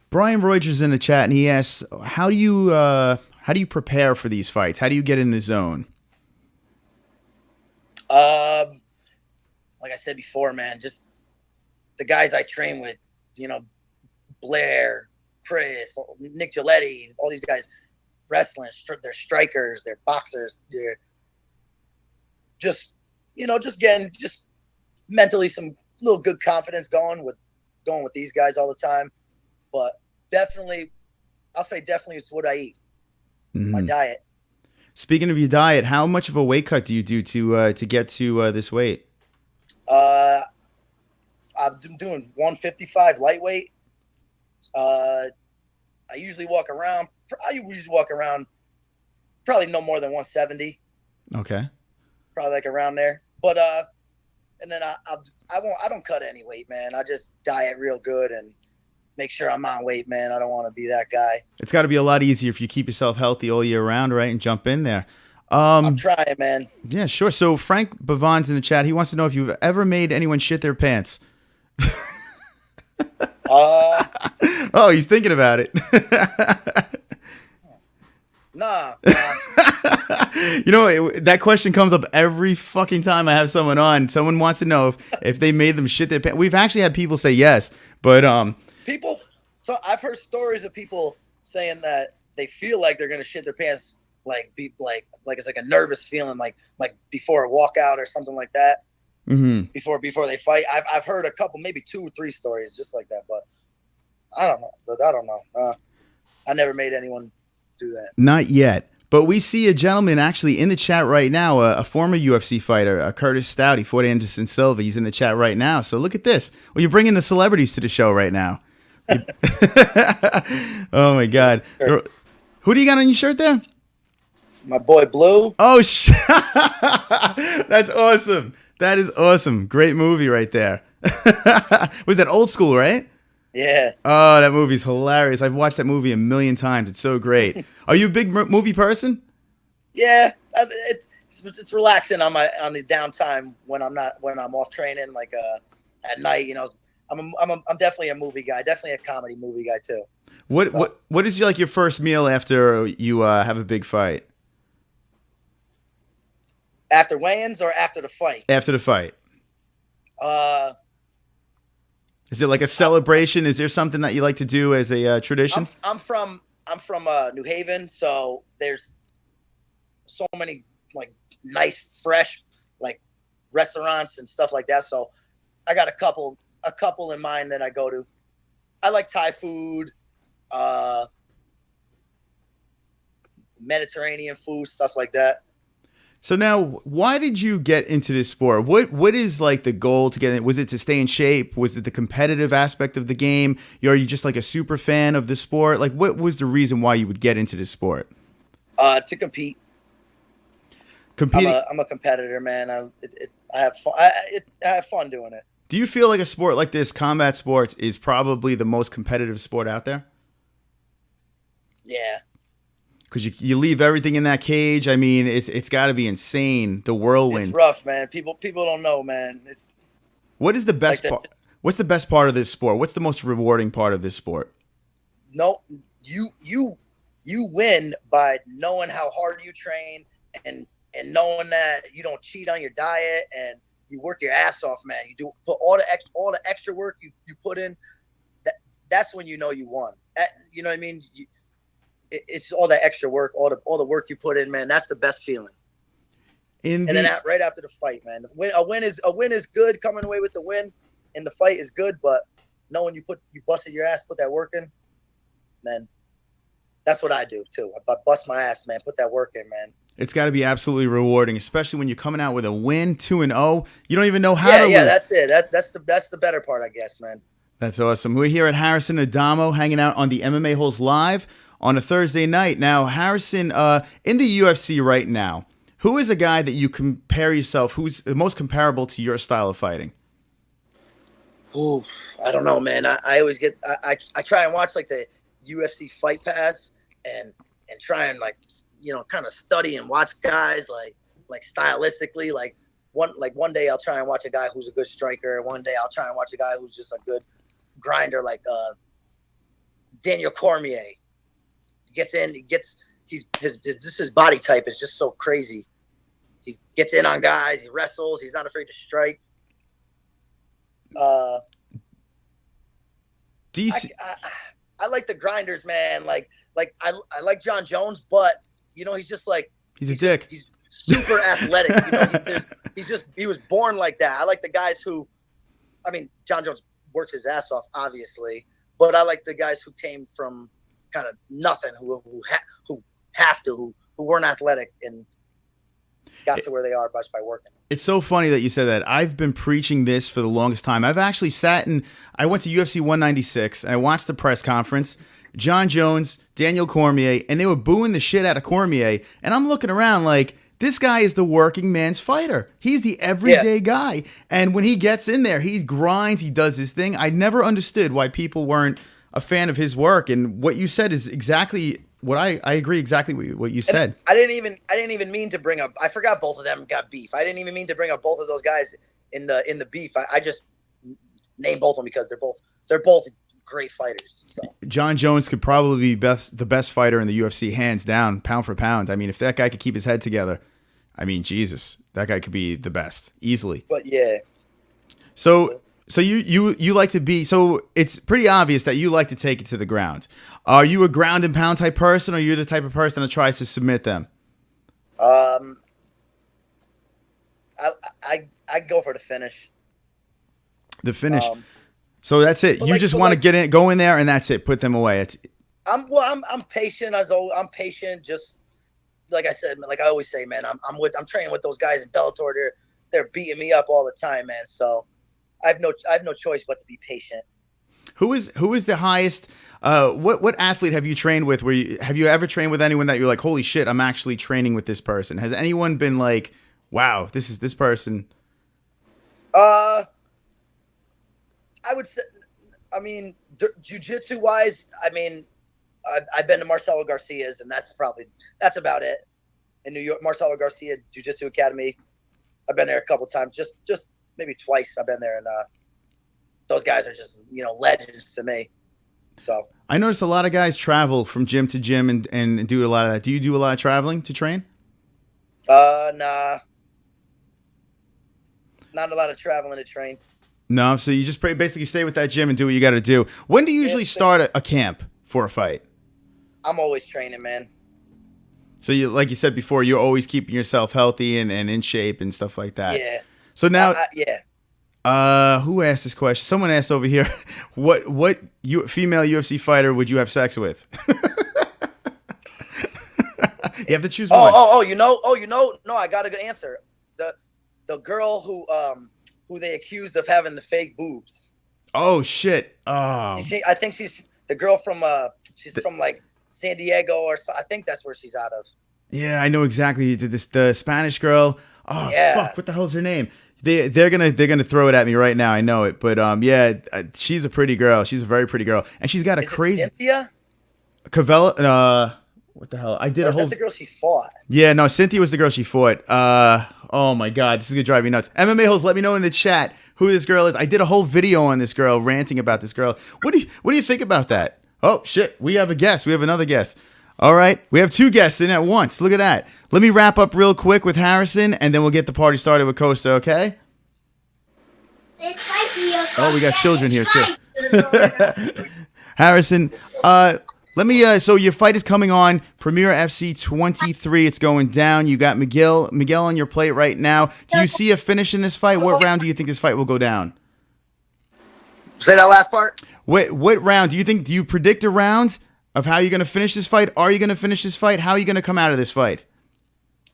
Brian Reuters in the chat, and he asks, how do you prepare for these fights? How do you get in the zone? Like I said before, man, just the guys I train with, you know, Blair, Chris, Nick Giletti, all these guys wrestling, they're strikers, they're boxers, they're just getting mentally some little good confidence going with these guys all the time. But definitely, I'll say definitely it's what I eat, my diet. Speaking of your diet, how much of a weight cut do you do to get to this weight? I'm doing 155 lightweight. I usually walk around probably no more than 170. Okay. Probably like around there. But and then I don't cut any weight, man. I just diet real good and make sure I'm on weight, man. I don't want to be that guy. It's got to be a lot easier if you keep yourself healthy all year round, right? And jump in there. I'm trying, man. Yeah, sure. So Frank Bavon's in the chat. He wants to know if you've ever made anyone shit their pants. Oh, he's thinking about it. Nah. You know, that question comes up every fucking time I have someone on. Someone wants to know if they made them shit their pants. We've actually had people say yes, but People. So I've heard stories of people saying that they feel like they're gonna shit their pants, like it's like a nervous feeling, like before a walkout or something like that. mhm. Before they fight. I've heard a couple, maybe 2 or 3 stories just like that, but I don't know. I never made anyone do that. Not yet. But we see a gentleman actually in the chat right now, a former UFC fighter, Curtis Stout. He fought Anderson Silva. He's in the chat right now. So look at this. Well, you're bringing the celebrities to the show right now. Oh, my God. Sure. Who do you got on your shirt there? My boy Blue. Oh, that's awesome. That is awesome. Great movie right there. Was that Old School, right? Yeah. Oh, that movie's hilarious. I've watched that movie a million times. It's so great. Are you a big movie person? Yeah, it's relaxing on the downtime when I'm off training, like at night. You know, I'm definitely a movie guy. Definitely a comedy movie guy too. What is like your first meal after you have a big fight? After weigh-ins or after the fight? After the fight. Is it like a celebration? Is there something that you like to do as a tradition? I'm from New Haven, so there's so many like nice, fresh like restaurants and stuff like that. So I got a couple in mind that I go to. I like Thai food, Mediterranean food, stuff like that. So now, why did you get into this sport? What is like the goal to get in? Was it to stay in shape? Was it the competitive aspect of the game? Are you just like a super fan of the sport? Like, what was the reason why you would get into this sport? To compete. Competing. I'm a competitor, man. I have fun. I have fun doing it. Do you feel like a sport like this, combat sports, is probably the most competitive sport out there? Yeah. Because you leave everything in that cage. I mean, it's got to be insane. The whirlwind. It's rough, man. People don't know, man. What is the best like part? What's the best part of this sport? What's the most rewarding part of this sport? No, you win by knowing how hard you train and knowing that you don't cheat on your diet and you work your ass off, man. You put all the extra work you put in. That's when you know you won. You know what I mean? It's all that extra work, all the work you put in, man. That's the best feeling. And then right after the fight, man, a win is good. Coming away with the win and the fight is good, but knowing you busted your ass, put that work in, man. That's what I do too. I bust my ass, man. Put that work in, man. It's got to be absolutely rewarding, especially when you're coming out with a win, 2-0. You don't even know how to lose. Yeah, that's it. That's the better part, I guess, man. That's awesome. We're here at Harrison Adamo, hanging out on the MMA-Holes Live on a Thursday night. Now, Harrison, in the UFC right now, who is a guy that you compare yourself, who's the most comparable to your style of fighting? Ooh, I don't know, man. I always get I try and watch like the UFC Fight Pass and try and like, you know, kind of study and watch guys like stylistically. Like one day I'll try and watch a guy who's a good striker. One day I'll try and watch a guy who's just a good grinder, like Daniel Cormier. His body type is just so crazy. He gets in on guys. He wrestles. He's not afraid to strike. DC. I like the grinders, man. Like I like John Jones, but you know he's just like he's a dick. He's super athletic. You know, he was born like that. I like the guys who, I mean, John Jones works his ass off, obviously, but I like the guys who came from kind of nothing, who weren't athletic and got to where they are just by working. It's so funny that you said that. I've been preaching this for the longest time. I've actually I went to UFC 196 and I watched the press conference. John Jones, Daniel Cormier, and they were booing the shit out of Cormier. And I'm looking around like, this guy is the working man's fighter. He's the everyday guy. And when he gets in there, he grinds, he does his thing. I never understood why people weren't a fan of his work. And what you said is exactly what I agree exactly what you said. And I didn't even mean to bring up, I forgot both of them got beef. I didn't even mean to bring up both of those guys in the beef. I just named both of them because they're both great fighters. So John Jones could probably be the best fighter in the UFC, hands down, pound for pound. I mean, if that guy could keep his head together, I mean, Jesus, that guy could be the best easily. but yeah. So you like to be, so it's pretty obvious that you like to take it to the ground. Are you a ground and pound type person, or are you the type of person that tries to submit them? I go for the finish. The finish. So that's it. You like- just but want to like- go in there and that's it. Put them away. I'm patient I'm patient. Just like I said, like I always say, man, I'm training with those guys in Bellator. They're beating me up all the time, man. So I have no choice but to be patient. Who is the highest? What athlete have you trained with? Have you ever trained with anyone that you're like, holy shit, I'm actually training with this person? Has anyone been like, wow, this is this person? I would say, I mean, jiu-jitsu wise, I mean, I've been to Marcelo Garcia's, and that's about it. In New York, Marcelo Garcia Jiu-Jitsu Academy. I've been there a couple times, just maybe twice. I've been there, and those guys are just legends to me. So I noticed a lot of guys travel from gym to gym and do a lot of that. Do you do a lot of traveling to train? Nah, not a lot of traveling to train. No, so you just basically stay with that gym and do what you got to do. When do you usually start a camp for a fight? I'm always training, man. So you, like you said before, you're always keeping yourself healthy and in shape and stuff like that. Yeah. So now, yeah. Who asked this question? Someone asked over here, what female UFC fighter would you have sex with? You have to choose one. No, I got a good answer. The girl who they accused of having the fake boobs. Oh shit! Oh, I think she's the girl from from like San Diego or so. I think that's where she's out of. Yeah, I know exactly. The Spanish girl. Oh yeah. Fuck! What the hell's her name? They're gonna throw it at me right now. I know it, but she's a pretty girl. She's a very pretty girl, and she's got a crazy. Cynthia? Cavella. What the hell? I did or a whole. Is that the girl she fought? Yeah, no, Cynthia was the girl she fought. Oh my god, this is gonna drive me nuts. MMA-Holes, let me know in the chat who this girl is. I did a whole video on this girl, ranting about this girl. What do you think about that? Oh shit, we have a guest. We have another guest. All right, we have two guests in at once. Look at that. Let me wrap up real quick with Harrison, and then we'll get the party started with Costa. Okay? Oh, we got children here too. Harrison, let me. So your fight is coming on Premier FC 23. It's going down. You got Miguel on your plate right now. Do you see a finish in this fight? What round do you think this fight will go down? Say that last part. What round do you think? Do you predict a round of how you're going to finish this fight? Are you going to finish this fight? How are you going to come out of this fight?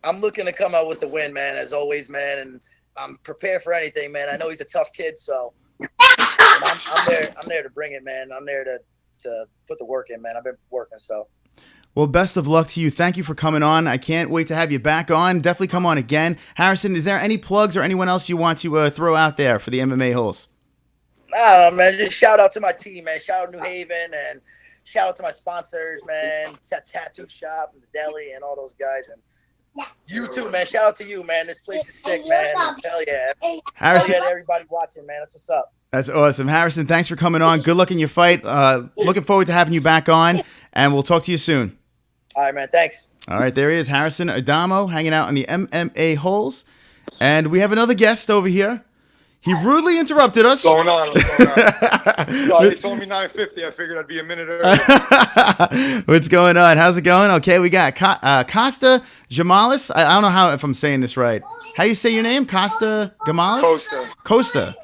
I'm looking to come out with the win, man, as always, man, and I'm prepared for anything, man. I know he's a tough kid, so I'm there to bring it, man. I'm there to put the work in, man. I've been working, so. Well, best of luck to you. Thank you for coming on. I can't wait to have you back on. Definitely come on again. Harrison, is there any plugs or anyone else you want to throw out there for the MMA-Holes? I don't know, man. Just shout out to my team, man. Shout out New Haven, and shout out to my sponsors, man. Tattoo Shop and the deli and all those guys. And you too, man. Shout out to you, man. This place is sick, man. Hell yeah. Harrison, hell yeah to everybody watching, man. That's what's up. That's awesome. Harrison, thanks for coming on. Good luck in your fight. Looking forward to having you back on, and we'll talk to you soon. All right, man. Thanks. All right, there he is, Harrison Adamo, hanging out on the MMA-Holes. And we have another guest over here. He rudely interrupted us. What's going on? They told me 9:50. I figured I'd be a minute early. What's going on? How's it going? Okay, we got Costa Gemelas. I don't know if I'm saying this right. How do you say your name? Costa Gemelas? Costa.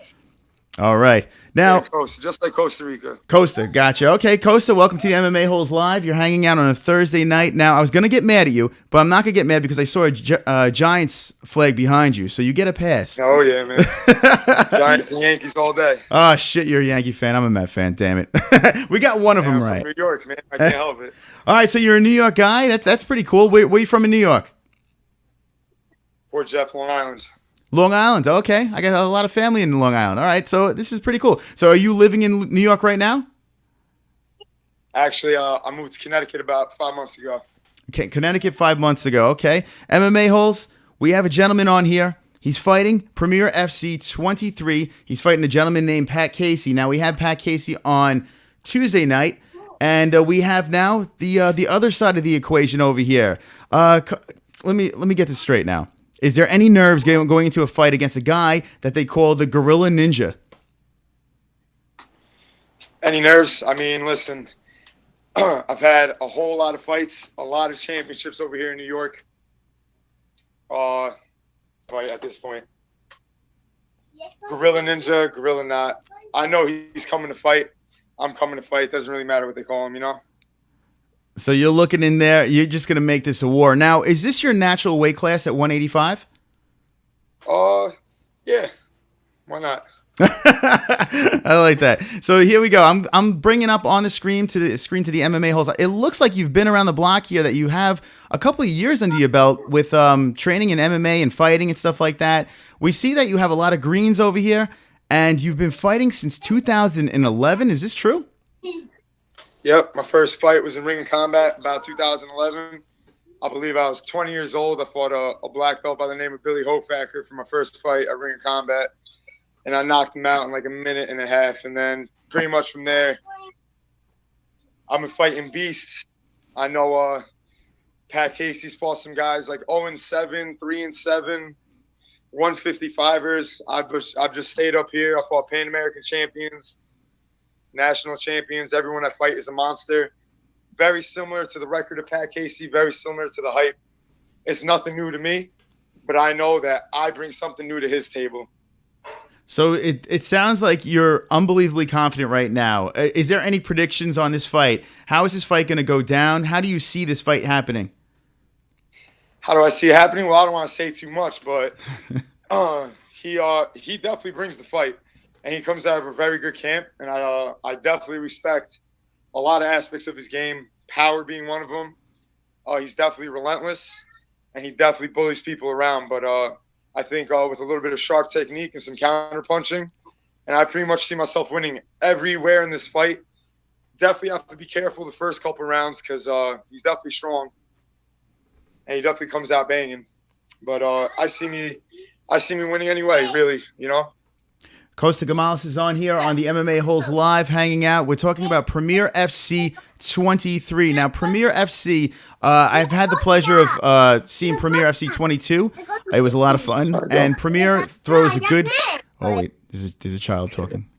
All right. Now, yeah, Costa, just like Costa Rica. Costa, gotcha. Okay, Costa, welcome to the MMA-Holes Live. You're hanging out on a Thursday night. Now, I was going to get mad at you, but I'm not going to get mad because I saw a Giants flag behind you, so you get a pass. Oh, yeah, man. Giants and Yankees all day. Oh, shit, you're a Yankee fan. I'm a Met fan, damn it. We got one of them I'm right. from New York, man. I can't help it. All right, so you're a New York guy. That's pretty cool. Where are you from in New York? Port Jeff, Long Island. Long Island, okay. I got a lot of family in Long Island. All right, so this is pretty cool. So are you living in New York right now? Actually, I moved to Connecticut about 5 months ago. Okay, Connecticut 5 months ago, okay. MMA-Holes, we have a gentleman on here. He's fighting Premier FC 23. He's fighting a gentleman named Pat Casey. Now, we had Pat Casey on Tuesday night, and we have now the other side of the equation over here. Let me get this straight now. Is there any nerves going into a fight against a guy that they call the Gorilla Ninja? Any nerves? I mean, listen, I've had a whole lot of fights, a lot of championships over here in New York. Fight at this point. Gorilla Ninja, Gorilla not. I know he's coming to fight. I'm coming to fight. Doesn't really matter what they call him, you know? So you're looking in there. You're just going to make this a war. Now, is this your natural weight class at 185? Yeah. Why not? I like that. So here we go. I'm bringing up on the screen to the MMA-Holes. It looks like you've been around the block here, that you have a couple of years under your belt with training in MMA and fighting and stuff like that. We see that you have a lot of greens over here, and you've been fighting since 2011. Is this true? Yep. My first fight was in ring and combat about 2011. I believe I was 20 years old. I fought a black belt by the name of Billy Hofacker for my first fight at ring and combat. And I knocked him out in like a minute and a half. And then pretty much from there, I've been fighting beasts. I know Pat Casey's fought some guys like 0-7, 3-7, 155ers. I've just stayed up here. I fought Pan American champions, national champions. Everyone I fight is a monster. Very similar to the record of Pat Casey, very similar to the hype. It's nothing new to me, but I know that I bring something new to his table. So it sounds like you're unbelievably confident right now. Is there any predictions on this fight? How is this fight going to go down? How do you see this fight happening? How do I see it happening? Well, I don't want to say too much, but he definitely brings the fight, and he comes out of a very good camp, and I definitely respect a lot of aspects of his game, power being one of them. He's definitely relentless, and he definitely bullies people around, but I think with a little bit of sharp technique and some counter punching, and I pretty much see myself winning everywhere in this fight. Definitely have to be careful the first couple rounds because he's definitely strong, and he definitely comes out banging. But I see me winning anyway, really, you know. Costa Gemelas is on here on the MMA-Holes Live, hanging out. We're talking about Premier FC 23. Now, Premier FC, I've had the pleasure of seeing Premier FC 22. It was a lot of fun. And Premier throws a good... Oh, wait. There's a child talking.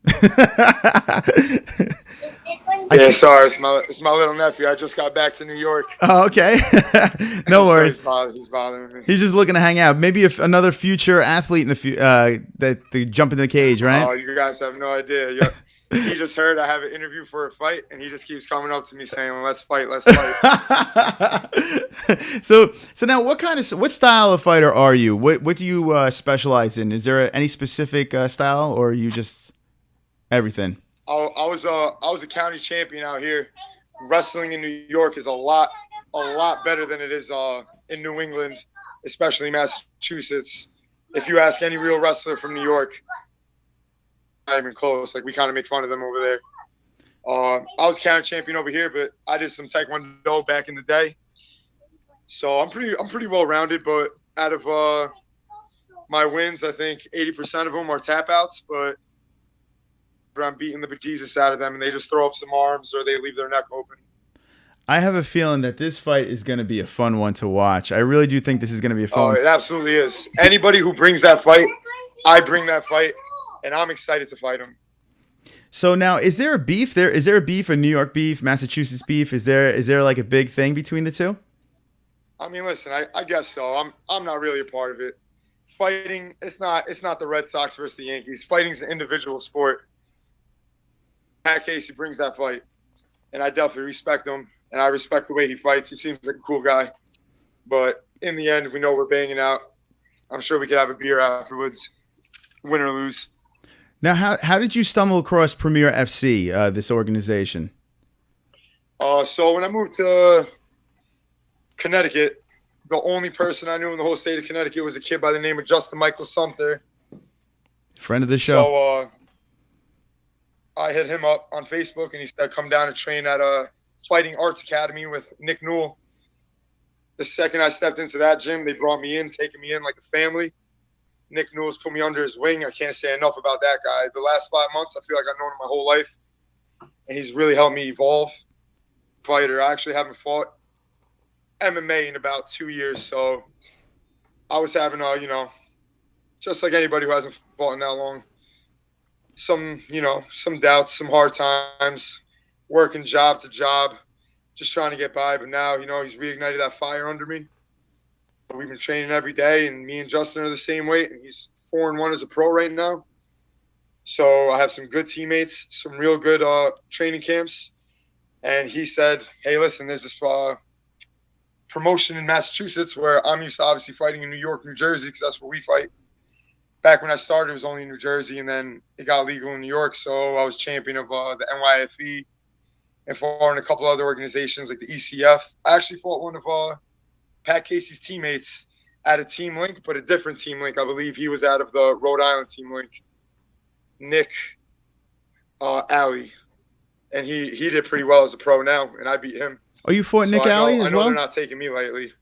Yeah, sorry. It's my little nephew. I just got back to New York. Oh, okay. No worries. He's bothering me. He's just looking to hang out. Maybe if another future athlete in the that to jump into the cage, right? Oh, you guys have no idea. He just heard I have an interview for a fight, and he just keeps coming up to me saying, well, let's fight. So now, what style of fighter are you? What do you specialize in? Is there any specific style, or are you just everything? I was a county champion out here. Wrestling in New York is a lot better than it is in New England, especially Massachusetts. If you ask any real wrestler from New York, not even close. Like, we kind of make fun of them over there. I was county champion over here, but I did some taekwondo back in the day. So I'm pretty well rounded. But out of my wins, I think 80% of them are tap outs. But I'm beating the bejesus out of them, and they just throw up some arms or they leave their neck open. I have a feeling that this fight is going to be a fun one to watch. I really do think this is going to be a fun one. Oh, it absolutely is. Anybody who brings that fight, I bring that fight, and I'm excited to fight him. So now, is there a beef there? Is there a beef, a New York beef, Massachusetts beef? Is there like a big thing between the two? I mean, listen, I guess so. I'm not really a part of it. Fighting, it's not the Red Sox versus the Yankees. Fighting's an individual sport. Pat Casey brings that fight, and I definitely respect him, and I respect the way he fights. He seems like a cool guy. But in the end, we know we're banging out. I'm sure we could have a beer afterwards, win or lose. Now, how did you stumble across Premier FC, this organization? So when I moved to Connecticut, the only person I knew in the whole state of Connecticut was a kid by the name of Justin Michael Sumter. Friend of the show. So I hit him up on Facebook, and he said, come down and train at a Fighting Arts Academy with Nick Newell. The second I stepped into that gym, they brought me in, taking me in like a family. Nick Newell's put me under his wing. I can't say enough about that guy. The last 5 months, I feel like I've known him my whole life. and he's really helped me evolve. Fighter, I actually haven't fought MMA in about 2 years, so I was having just like anybody who hasn't fought in that long, some doubts, some hard times, working job to job, just trying to get by. But now, he's reignited that fire under me. We've been training every day, and me and Justin are the same weight, and he's 4-1 as a pro right now. So I have some good teammates, some real good training camps. And he said, hey, listen, there's this promotion in Massachusetts where I'm used to obviously fighting in New York, New Jersey, because that's where we fight. Back when I started, it was only in New Jersey, and then it got legal in New York. So I was champion of the NYFE and fought in a couple other organizations like the ECF. I actually fought one of Pat Casey's teammates at a Team Link, but a different Team Link. I believe he was out of the Rhode Island Team Link, Nick Alley. And he did pretty well as a pro now, and I beat him. Oh, you fought Nick Alley as well? I know they're not taking me lightly.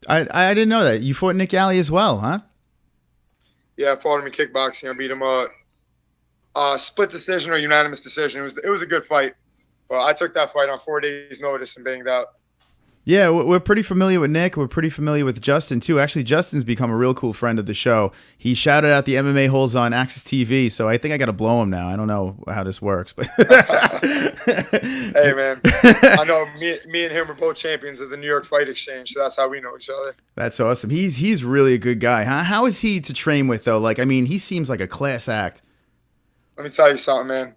I didn't know that. You fought Nick Alley as well, huh? Yeah, I fought him in kickboxing. I beat him split decision or unanimous decision. It was a good fight, but I took that fight on 4 days' notice and banged out. Yeah, we're pretty familiar with Nick. We're pretty familiar with Justin, too. Actually, Justin's become a real cool friend of the show. He shouted out the MMA-Holes on Access TV, so I think I got to blow him now. I don't know how this works. But hey, man. I know me and him were both champions of the New York Fight Exchange, so that's how we know each other. That's awesome. He's really a good guy, huh? How is he to train with, though? Like, I mean, he seems like a class act. Let me tell you something, man.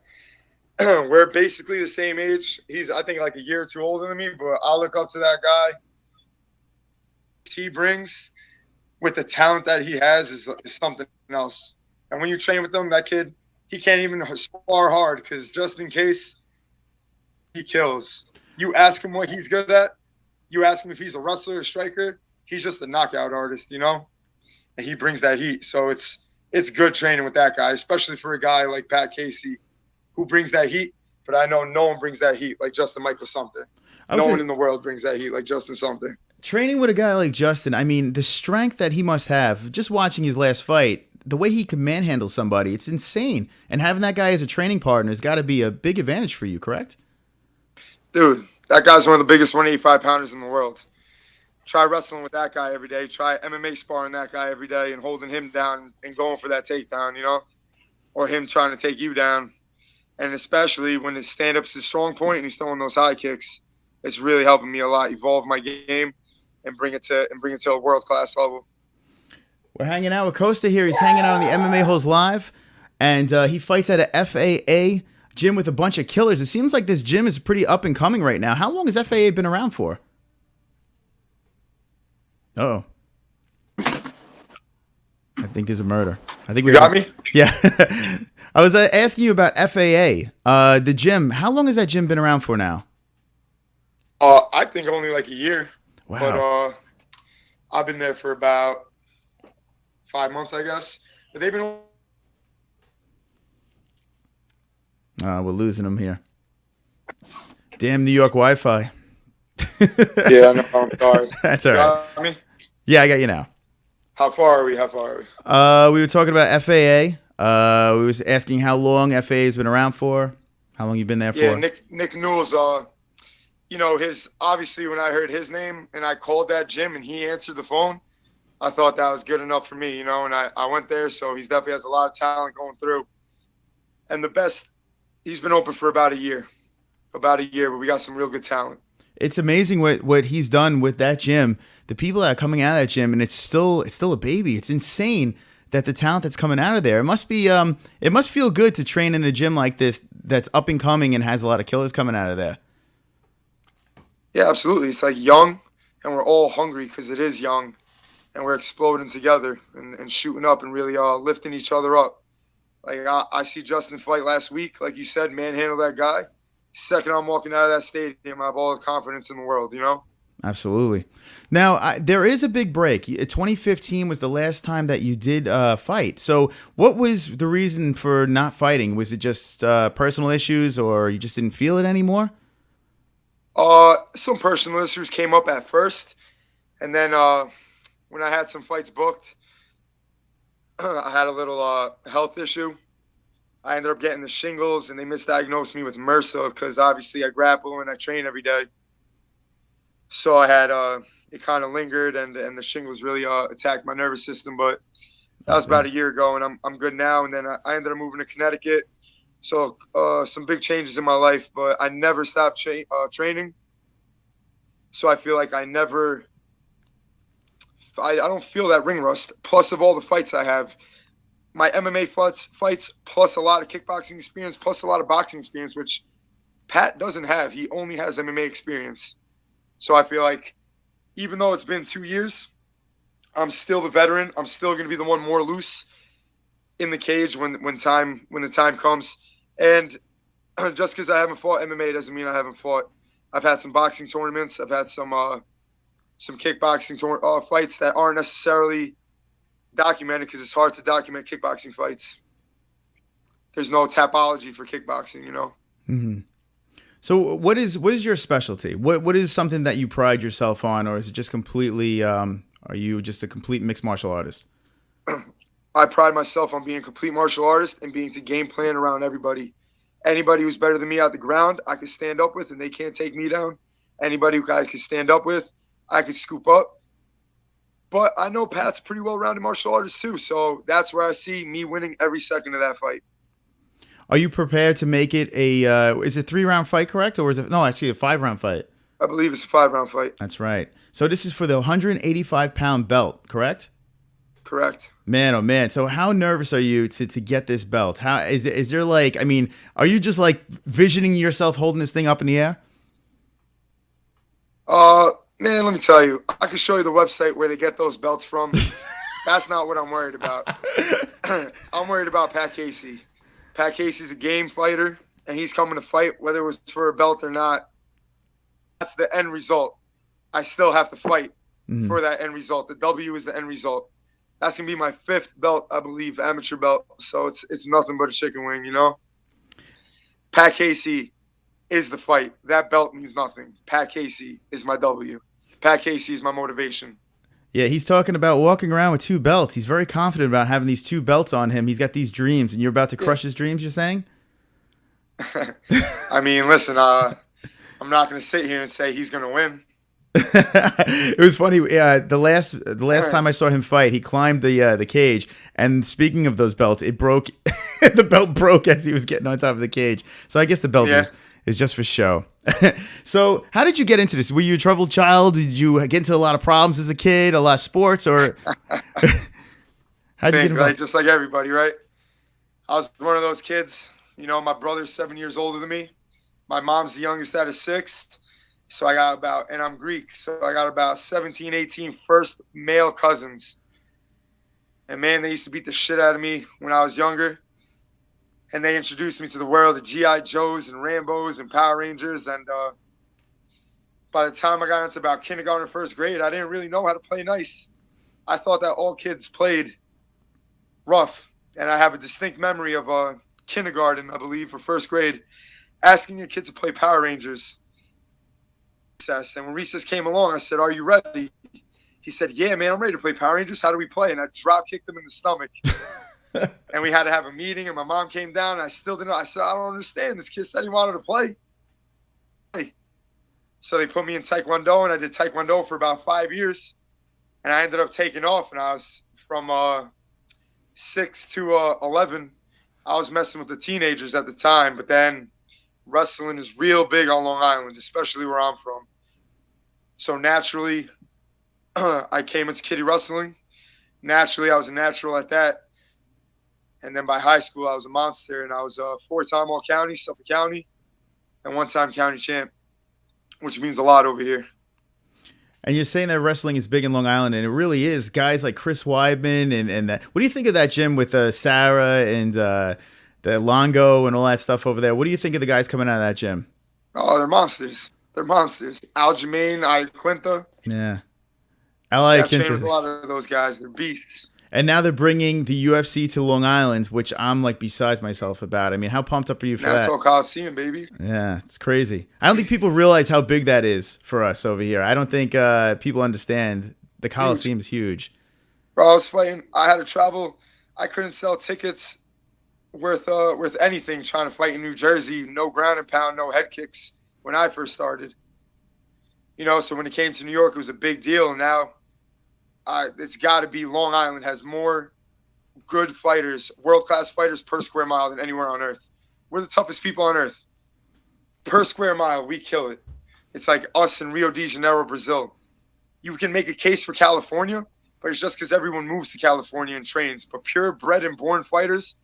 We're basically the same age. He's, I think, like a year or two older than me, but I look up to that guy. He brings with the talent that he has is something else. And when you train with him, that kid, he can't even spar hard because just in case, he kills. You ask him what he's good at. You ask him if he's a wrestler or striker. He's just a knockout artist, And he brings that heat. So it's good training with that guy, especially for a guy like Pat Casey, who brings that heat, but I know no one brings that heat like Justin Michael something. No one in the world brings that heat like Justin something. Training with a guy like Justin, I mean, the strength that he must have, just watching his last fight, the way he can manhandle somebody, it's insane. And having that guy as a training partner has got to be a big advantage for you, correct? Dude, that guy's one of the biggest 185-pounders in the world. Try wrestling with that guy every day. Try MMA sparring that guy every day and holding him down and going for that takedown, or him trying to take you down. And especially when his stand-up's his strong point and he's throwing those high kicks, it's really helping me a lot evolve my game and bring it to a world-class level. We're hanging out with Costa here. He's hanging out on the MMA-Holes Live, and he fights at a FAA gym with a bunch of killers. It seems like this gym is pretty up and coming right now. How long has FAA been around for? Uh-oh. I think there's a murder. I think you got me? Yeah. I was asking you about FAA, the gym. How long has that gym been around for now? I think only like a year. Wow. But I've been there for about 5 months, I guess. But they've been. We're losing them here. Damn New York Wi-Fi. Yeah, no, I'm sorry. That's all right. Got me? Yeah, I got you now. How far are we? We were talking about FAA. We was asking how long FAA has been around for. How long you been there for? Yeah, Nick Newell's. His obviously when I heard his name and I called that gym and he answered the phone, I thought that was good enough for me, And I went there, so he's definitely has a lot of talent going through. And the best, he's been open for about a year, but we got some real good talent. It's amazing what he's done with that gym. The people that are coming out of that gym, and it's still a baby. It's insane that the talent that's coming out of there. It must feel good to train in a gym like this that's up and coming and has a lot of killers coming out of there. Yeah, absolutely. It's like young, and we're all hungry because it is young, and we're exploding together and shooting up and really lifting each other up. Like I see Justin fight last week, like you said, manhandle that guy. Second I'm walking out of that stadium, I have all the confidence in the world, Absolutely. Now, there is a big break. 2015 was the last time that you did fight. So what was the reason for not fighting? Was it just personal issues or you just didn't feel it anymore? Some personal issues came up at first. And then when I had some fights booked, I had a little health issue. I ended up getting the shingles, and they misdiagnosed me with MRSA because obviously I grapple and I train every day. So I had it kind of lingered, and the shingles really attacked my nervous system. But that was about a year ago, and I'm good now. And then I ended up moving to Connecticut. So some big changes in my life, but I never stopped training. So I feel like I don't feel that ring rust. Plus of all the fights I have, my MMA fights, plus a lot of kickboxing experience, plus a lot of boxing experience, which Pat doesn't have. He only has MMA experience. So I feel like even though it's been 2 years, I'm still the veteran. I'm still going to be the one more loose in the cage when the time comes. And just because I haven't fought MMA doesn't mean I haven't fought. I've had some boxing tournaments. I've had some kickboxing fights that aren't necessarily documented because it's hard to document kickboxing fights. There's no topology for kickboxing, you know. Mm-hmm. So what is your specialty? What is something that you pride yourself on, or is it just completely? Are you just a complete mixed martial artist? I pride myself on being a complete martial artist and being to game plan around everybody. Anybody who's better than me out the ground, I can stand up with, and they can't take me down. Anybody who I can stand up with, I can scoop up. But I know Pat's a pretty well-rounded martial artist too, so that's where I see me winning every second of that fight. Are you prepared to make it is it a 3-round fight, correct? Or is it, no, actually a 5-round fight? I believe it's a 5-round fight. That's right. So this is for the 185-pound belt, correct? Correct. Man, oh man. So how nervous are you to get this belt? How is there like, I mean, are you just like visioning yourself holding this thing up in the air? Man, let me tell you, I can show you the website where they get those belts from. That's not what I'm worried about. I'm worried about Pat Casey. Pat Casey's a game fighter, and he's coming to fight, whether it was for a belt or not. That's the end result. I still have to fight for that end result. The W is the end result. That's going to be my 5th belt, I believe, amateur belt. So it's nothing but a chicken wing, you know? Pat Casey is the fight. That belt means nothing. Pat Casey is my W. Pat Casey is my motivation. Yeah, he's talking about walking around with 2 belts. He's very confident about having these 2 belts on him. He's got these dreams, and you're about to crush his dreams, you're saying? I mean, listen, I'm not going to sit here and say he's going to win. It was funny. The last time I saw him fight, he climbed the cage, and speaking of those belts, it broke. The belt broke as he was getting on top of the cage. So I guess the belt is just for show. So how did you get into this? Were you a troubled child? Did you get into a lot of problems as a kid, a lot of sports, or how'd you get involved? Right, just like everybody, right? I was one of those kids. You know, my brother's 7 years older than me. My mom's the youngest out of 6. So I got about, and I'm Greek, so I got about 17, 18 first male cousins. And man, they used to beat the shit out of me when I was younger. And they introduced me to the world of G.I. Joes and Rambos and Power Rangers. And by the time I got into about kindergarten, 1st grade, I didn't really know how to play nice. I thought that all kids played rough. And I have a distinct memory of kindergarten, I believe, or 1st grade, asking a kid to play Power Rangers. And when recess came along, I said, "Are you ready?" He said, "Yeah, man, I'm ready to play Power Rangers. How do we play?" And I drop kicked him in the stomach. And we had to have a meeting, and my mom came down, and I still didn't know. I said, "I don't understand. This kid said he wanted to play." So they put me in Taekwondo, and I did Taekwondo for about 5 years. And I ended up taking off, and I was from 6 to 11. I was messing with the teenagers at the time, but then wrestling is real big on Long Island, especially where I'm from. So naturally, I came into kiddie wrestling. Naturally, I was a natural at that. And then by high school, I was a monster, and I was a 4-time All-County, Suffolk County, and 1-time county champ, which means a lot over here. And you're saying that wrestling is big in Long Island, and it really is. Guys like Chris Weidman and that. What do you think of that gym with Sarah and the Longo and all that stuff over there? What do you think of the guys coming out of that gym? Oh, they're monsters. They're monsters. Aljamain, Iaquinta. Yeah. I've trained with a lot of those guys. They're beasts. And now they're bringing the UFC to Long Island, which I'm like besides myself about. I mean, how pumped up are you for that? Nassau Coliseum, baby. Yeah, it's crazy. I don't think people realize how big that is for us over here. I don't think people understand. The Coliseum is huge. Bro, I was fighting. I had to travel. I couldn't sell tickets worth anything trying to fight in New Jersey. No ground and pound, no head kicks when I first started. You know, so when it came to New York, it was a big deal. And now it's got to be Long Island has more good fighters, world-class fighters per square mile than anywhere on earth. We're the toughest people on earth. Per square mile, we kill it. It's like us in Rio de Janeiro, Brazil. You can make a case for California, but it's just because everyone moves to California and trains. But pure-bred and born fighters,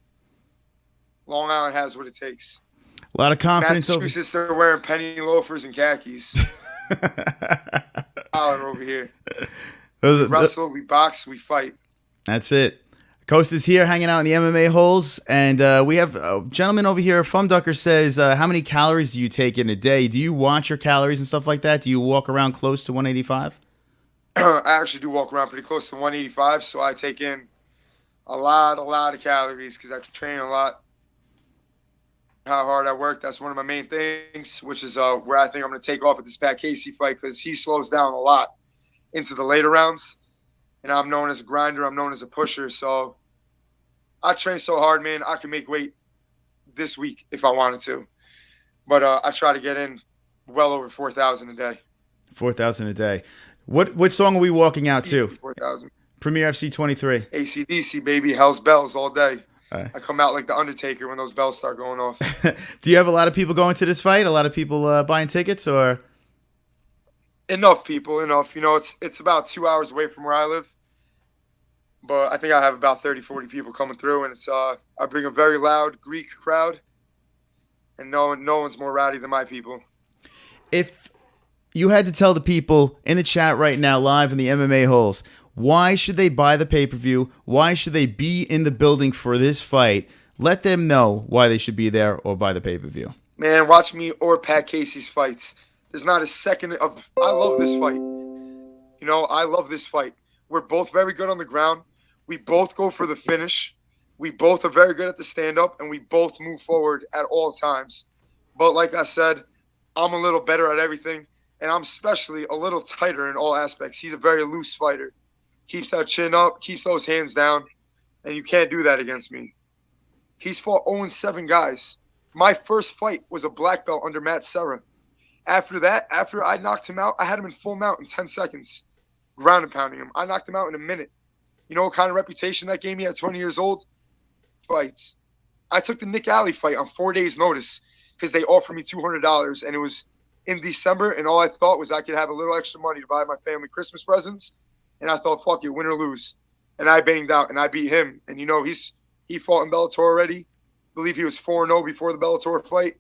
Long Island has what it takes. A lot of confidence. Massachusetts, they're wearing penny loafers and khakis. Over here. We wrestle, we box, we fight. That's it. Costa's here hanging out in the MMA-Holes, and we have a gentleman over here, Fumducker, says, how many calories do you take in a day? Do you watch your calories and stuff like that? Do you walk around close to 185? I actually do walk around pretty close to 185, so I take in a lot of calories because I train a lot. How hard I work, that's one of my main things, which is where I think I'm going to take off at this Pat Casey fight because he slows down a lot into the later rounds. And I'm known as a grinder. I'm known as a pusher. So I train so hard, man. I can make weight this week if I wanted to. But I try to get in well over 4,000 a day. 4,000 a day. What song are we walking out to? 4,000. Premier FC 23. AC/DC, baby. Hell's Bells all day. I come out like the Undertaker when those bells start going off. Do you have a lot of people going to this fight? A lot of people buying tickets, or? Enough people. You know, it's about 2 hours away from where I live. But I think I have about 30, 40 people coming through, and it's I bring a very loud Greek crowd, and no one's more rowdy than my people. If you had to tell the people in the chat right now, live in the MMA-Holes, why should they buy the pay-per-view? Why should they be in the building for this fight? Let them know why they should be there or buy the pay-per-view. Man, watch me or Pat Casey's fights. There's not a second of... I love this fight. You know, I love this fight. We're both very good on the ground. We both go for the finish. We both are very good at the stand-up, and we both move forward at all times. But like I said, I'm a little better at everything, and I'm especially a little tighter in all aspects. He's a very loose fighter. Keeps that chin up, keeps those hands down, and you can't do that against me. He's fought 0-7 guys. My first fight was a black belt under Matt Serra. After that, after I knocked him out, I had him in full mount in 10 seconds, ground and pounding him. I knocked him out in a minute. You know what kind of reputation that gave me at 20 years old? Fights. I took the Nick Alley fight on 4 days' notice because they offered me $200, and it was in December, and all I thought was I could have a little extra money to buy my family Christmas presents. And I thought, fuck it, win or lose. And I banged out, and I beat him. And, you know, he fought in Bellator already. I believe he was 4-0 before the Bellator fight.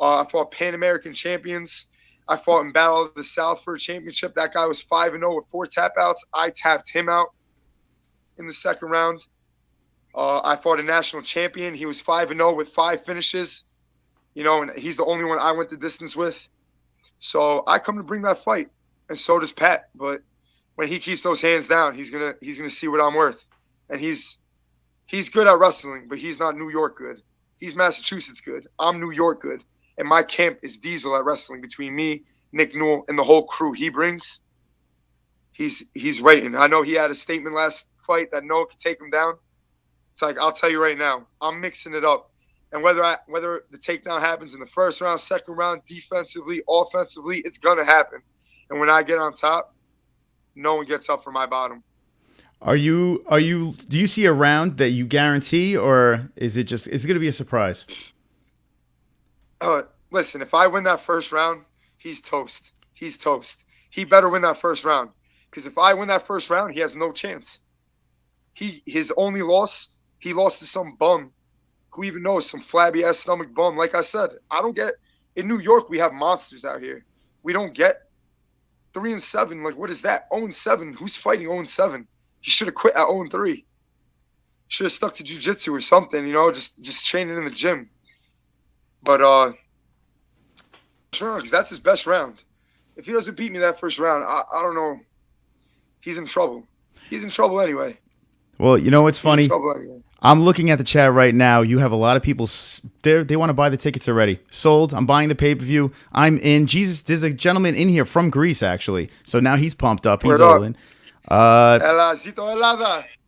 I fought Pan American champions. I fought in Battle of the South for a championship. That guy was 5-0 with 4 tap-outs. I tapped him out in the second round. I fought a national champion. He was 5-0 with 5 finishes. You know, and he's the only one I went the distance with. So I come to bring that fight, and so does Pat. But when he keeps those hands down, he's gonna see what I'm worth. And he's good at wrestling, but he's not New York good. He's Massachusetts good. I'm New York good. And my camp is Diesel at wrestling between me, Nick Newell, and the whole crew he brings. He's waiting. I know he had a statement last fight that Noah could take him down. It's like, I'll tell you right now, I'm mixing it up. And whether the takedown happens in the first round, second round, defensively, offensively, it's gonna happen. And when I get on top, no one gets up for my bottom. Do you see a round that you guarantee, or is it going to be a surprise? Listen, if I win that first round, he's toast. He's toast. He better win that first round. Because if I win that first round, he has no chance. His only loss, he lost to some bum. Who even knows? Some flabby ass stomach bum. Like I said, in New York, we have monsters out here. We don't get 3-7. Like, what is that? 0-7. Who's fighting 0-7? He should have quit at 0-3. Should have stuck to jiu-jitsu or something, you know, just training in the gym. But because that's his best round. If he doesn't beat me that first round, I don't know. He's in trouble. He's in trouble anyway. Well, you know what's funny? He's in trouble anyway. I'm looking at the chat right now. You have a lot of people they want to buy the tickets already. Sold. I'm buying the pay-per-view. I'm in. Jesus, there's a gentleman in here from Greece, actually. So now he's pumped up. He's all in.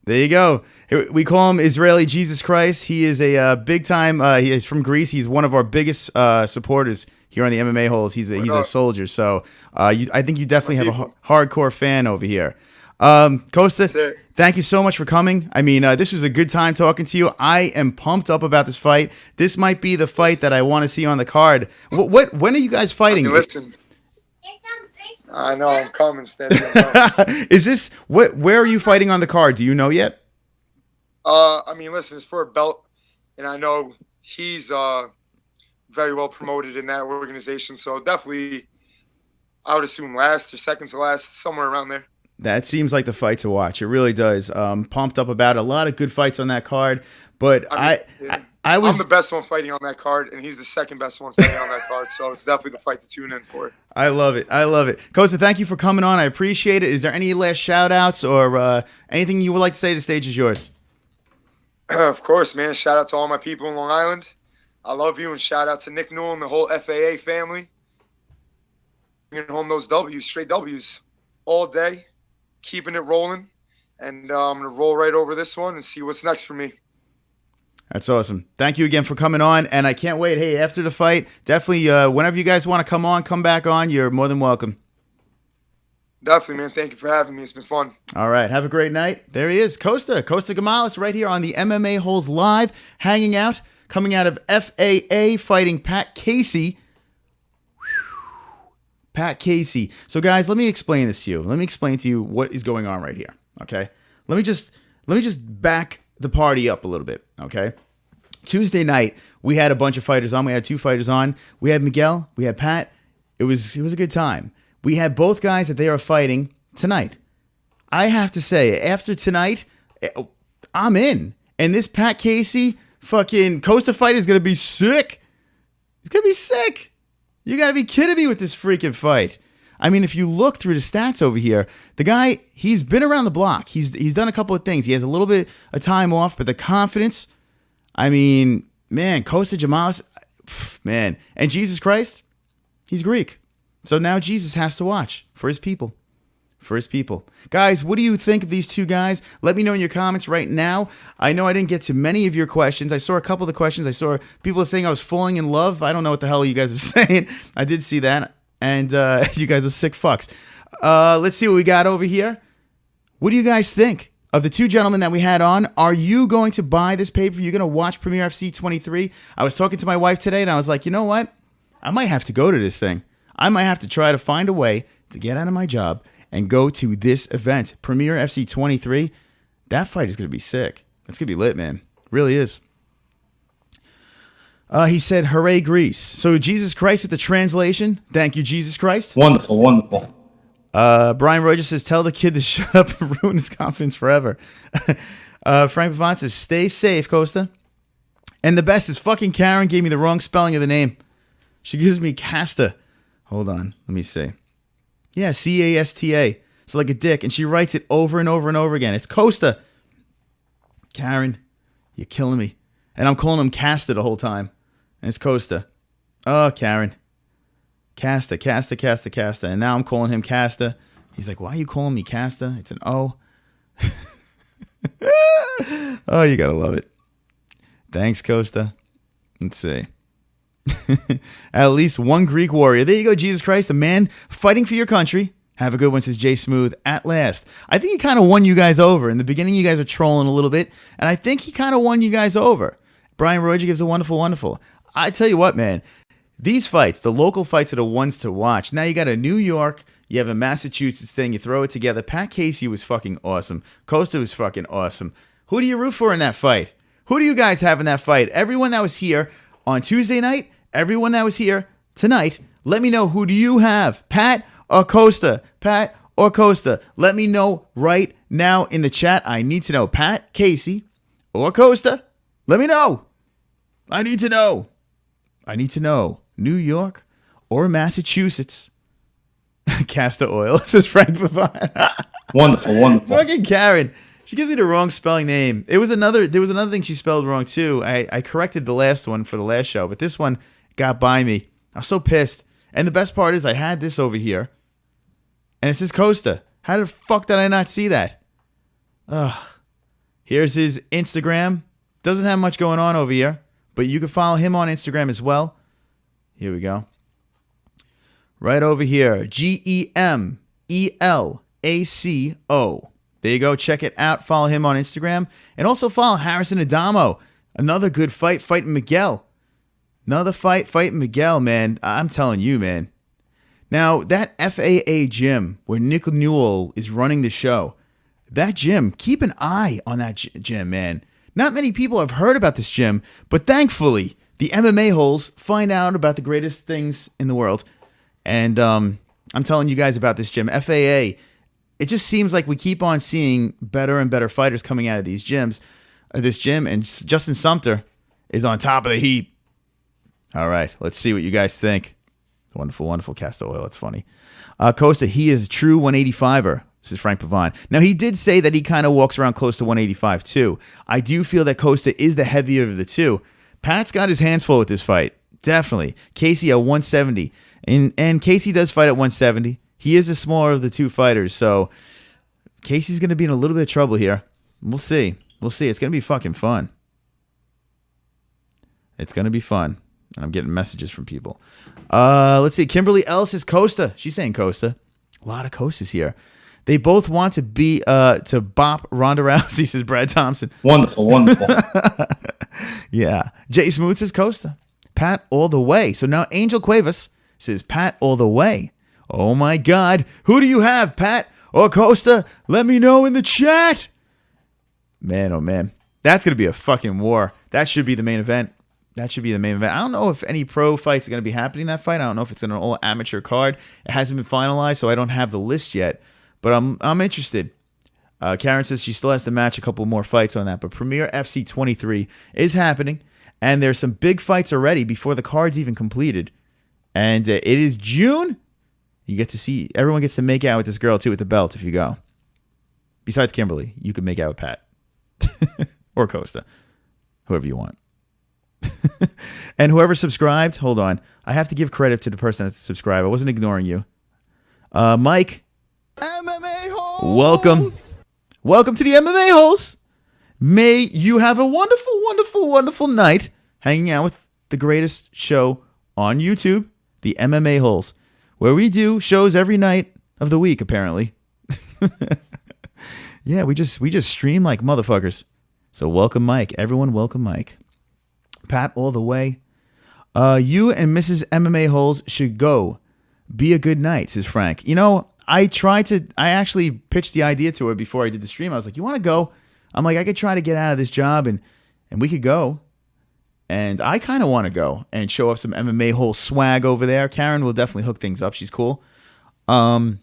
There you go. We call him Israeli Jesus Christ. He is a big time. He is from Greece. He's one of our biggest supporters here on the MMA-Holes. He's a soldier. So I think you definitely have a hardcore fan over here. Costa, thank you so much for coming. I mean, this was a good time talking to you. I am pumped up about this fight. This might be the fight that I want to see on the card. When are you guys fighting? Listen. I know I'm coming, Steady. Is this where are you fighting on the card? Do you know yet? I mean, listen, it's for a belt, and I know he's very well promoted in that organization. So definitely, I would assume last or second to last, somewhere around there. That seems like the fight to watch. It really does. Pumped up about it. A lot of good fights on that card, but I'm the best one fighting on that card, and he's the second best one fighting on that card. So it's definitely the fight to tune in for. I love it. I love it. Costa, thank you for coming on. I appreciate it. Is there any last shout outs or anything you would like to say? The stage is yours. Of course, man. Shout out to all my people in Long Island. I love you, and shout out to Nick Newell and the whole FAA family. Bringing home those W's, straight W's, all day, keeping it rolling. And I'm going to roll right over this one and see what's next for me. That's awesome. Thank you again for coming on, and I can't wait. Hey, after the fight, definitely whenever you guys want to come back on, you're more than welcome. Definitely, man. Thank you for having me. It's been fun. All right. Have a great night. There he is, Costa Gemelas, right here on the MMA-Holes Live, hanging out, coming out of FAA, fighting Pat Casey. Pat Casey. So, guys, let me explain this to you. Let me explain to you what is going on right here, okay? Let me just back the party up a little bit, okay? Tuesday night, we had a bunch of fighters on. We had 2 fighters on. We had Miguel. We had Pat. It was a good time. We had both guys that they are fighting tonight. I have to say, after tonight, I'm in. And this Pat Casey fucking Costa fight is going to be sick. It's going to be sick. You got to be kidding me with this freaking fight. I mean, if you look through the stats over here, the guy, he's been around the block. He's done a couple of things. He has a little bit of time off, but the confidence, I mean, man, Costa Gemelas, man. And Jesus Christ, he's Greek. So now Jesus has to watch for his people. For his people. Guys, what do you think of these two guys? Let me know in your comments right now. I know I didn't get to many of your questions. I saw a couple of the questions. I saw people saying I was falling in love. I don't know what the hell you guys are saying. I did see that. And you guys are sick fucks. Let's see what we got over here. What do you guys think of the two gentlemen that we had on? Are you going to buy this pay-per-view? You're going to watch Premier FC 23? I was talking to my wife today, and I was like, you know what? I might have to go to this thing. I might have to try to find a way to get out of my job and go to this event, Premier FC 23. That fight is going to be sick. That's going to be lit, man. Really is. He said, hooray, Greece. So Jesus Christ with the translation. Thank you, Jesus Christ. Wonderful, wonderful. Brian Rogers says, tell the kid to shut up and ruin his confidence forever. Frank Pavant says, stay safe, Costa. And the best is fucking Karen gave me the wrong spelling of the name. She gives me Casta. Hold on. Let me see. Yeah, C-A-S-T-A. So like a dick. And she writes it over and over and over again. It's Costa. Karen, you're killing me. And I'm calling him Casta the whole time. And it's Costa. Oh, Karen. Casta. And now I'm calling him Casta. He's like, why are you calling me Casta? It's an O. Oh, you gotta love it. Thanks, Costa. Let's see. At least one Greek warrior. There you go, Jesus Christ. A man fighting for your country. Have a good one, says Jay Smooth. At last. I think he kind of won you guys over. In the beginning, you guys were trolling a little bit. And I think he kind of won you guys over. Brian Roger gives a wonderful, wonderful. I tell you what, man. These fights, the local fights are the ones to watch. Now you got a New York, you have a Massachusetts thing, you throw it together. Pat Casey was fucking awesome. Costa was fucking awesome. Who do you root for in that fight? Who do you guys have in that fight? Everyone that was here on Tuesday night, everyone that was here tonight, let me know, who do you have? Pat or Costa? Pat or Costa? Let me know right now in the chat. I need to know. Pat, Casey, or Costa? Let me know. I need to know. New York or Massachusetts? Castor oil, says Frank Pavant. Wonderful, wonderful. Fucking Karen. She gives me the wrong spelling name. There was another thing she spelled wrong too. I corrected the last one for the last show, but this one got by me. I was so pissed. And the best part is I had this over here. And it says Costa. How the fuck did I not see that? Ugh. Here's his Instagram. Doesn't have much going on over here, but you can follow him on Instagram as well. Here we go. Right over here. GEMELACO. There you go. Check it out. Follow him on Instagram. And also follow Harrison Adamo. Another good fight, fighting Miguel. Another fight, fighting Miguel, man. I'm telling you, man. Now, that FAA gym where Nick Newell is running the show, that gym, keep an eye on that gym, man. Not many people have heard about this gym, but thankfully, the MMA-Holes find out about the greatest things in the world. And I'm telling you guys about this gym. FAA, it just seems like we keep on seeing better and better fighters coming out of these gyms, this gym, and Justin Sumter is on top of the heap. All right, let's see what you guys think. Wonderful, wonderful castor oil. That's funny. Costa, he is a true 185er. This is Frank Pavon. Now, he did say that he kind of walks around close to 185, too. I do feel that Costa is the heavier of the two. Pat's got his hands full with this fight. Definitely. Casey at 170. And Casey does fight at 170. He is the smaller of the two fighters, so Casey's going to be in a little bit of trouble here. We'll see. We'll see. It's going to be fucking fun. It's going to be fun. I'm getting messages from people. Let's see. Kimberly Ellis is Costa. She's saying Costa. A lot of Costas here. They both want to be to bop Ronda Rousey, says Brad Thompson. Wonderful, wonderful. Yeah. Jay Smooth says Costa. Pat all the way. So now Angel Cuevas says Pat all the way. Oh my God. Who do you have, Pat or Costa? Let me know in the chat. Man, oh man. That's going to be a fucking war. That should be the main event. That should be the main event. I don't know if any pro fights are going to be happening in that fight. I don't know if it's an all amateur card. It hasn't been finalized, so I don't have the list yet. But I'm interested. Karen says she still has to match a couple more fights on that. But Premier FC 23 is happening. And there's some big fights already before the card's even completed. And it is June. You get to see, everyone gets to make out with this girl too with the belt if you go. Besides Kimberly, you can make out with Pat. Or Costa. Whoever you want. And whoever subscribed, hold on. I have to give credit to the person that subscribed. I wasn't ignoring you. Mike. MMA-Holes. Welcome. Welcome to the MMA-Holes. May you have a wonderful, wonderful, wonderful night hanging out with the greatest show on YouTube, the MMA-Holes, where we do shows every night of the week, apparently. Yeah, we just stream like motherfuckers. So welcome, Mike. Everyone welcome, Mike. Pat all the way. You and Mrs. MMA-Holes should go. Be a good night, says Frank. You know, I actually pitched the idea to her before I did the stream. I was like, you want to go? I'm like, I could try to get out of this job and we could go. And I kind of want to go and show off some MMA-Hole swag over there. Karen will definitely hook things up. She's cool. I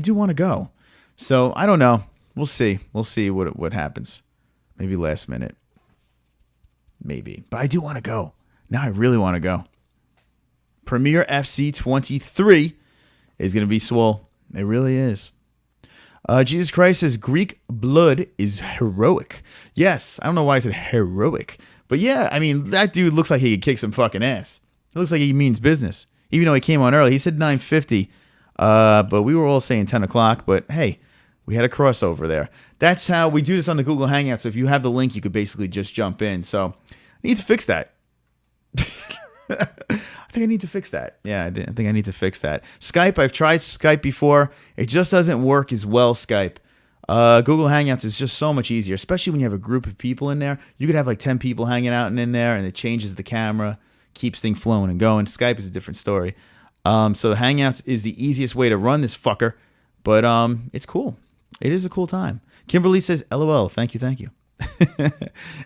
do want to go. So I don't know. We'll see. We'll see what happens. Maybe last minute. Maybe. But I do want to go. Now I really want to go. Premier FC 23 is going to be swole. It really is. Jesus Christ says Greek blood is heroic. Yes. I don't know why I said heroic. But yeah, I mean, that dude looks like he could kick some fucking ass. It looks like he means business. Even though he came on early. He said 9:50. But we were all saying 10 o'clock. But hey, we had a crossover there. That's how we do this on the Google Hangout. So if you have the link, you could basically just jump in. So I need to fix that. I think I need to fix that. Yeah, I think I need to fix that. Skype, I've tried Skype before. It just doesn't work as well, Skype. Google Hangouts is just so much easier, especially when you have a group of people in there. You could have like 10 people hanging out and in there, and it changes the camera, keeps things flowing and going. Skype is a different story. So Hangouts is the easiest way to run this fucker, but it's cool. It is a cool time. Kimberly says, LOL, thank you.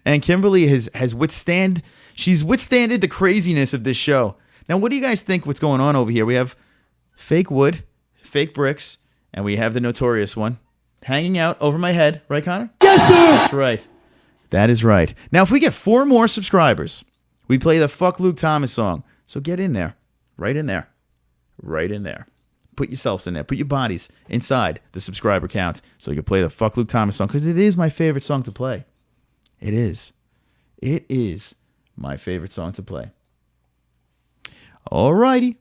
And Kimberly has withstanded the craziness of this show. Now, what do you guys think what's going on over here? We have fake wood, fake bricks, and we have the notorious one hanging out over my head. Right, Connor? Yes, sir. That's right. That is right. Now, if we get 4 more subscribers, we play the Fuck Luke Thomas song. So get in there. Right in there. Right in there. Put yourselves in there. Put your bodies inside the subscriber count so you can play the Fuck Luke Thomas song, because it is my favorite song to play. It is. It is my favorite song to play. Alrighty.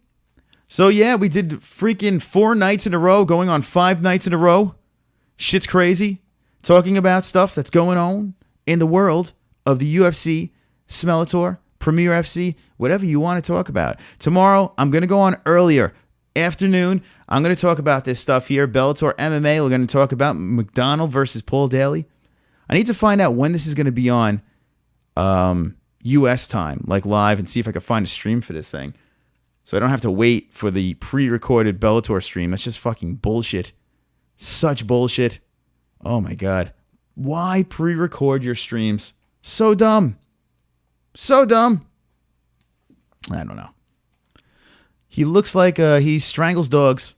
So yeah, we did freaking 4 nights in a row, going on 5 nights in a row. Shit's crazy. talking about stuff that's going on in the world of the UFC, Bellator, Premier FC, whatever you want to talk about. Tomorrow, I'm going to go on earlier. Afternoon, I'm going to talk about this stuff here. Bellator MMA, we're going to talk about McDonald versus Paul Daly. I need to find out when this is going to be on US time, like live, and see if I can find a stream for this thing. So I don't have to wait for the pre-recorded Bellator stream. That's just fucking bullshit. Such bullshit. Oh my God. Why pre-record your streams? So dumb. So dumb. I don't know. He looks like he strangles dogs.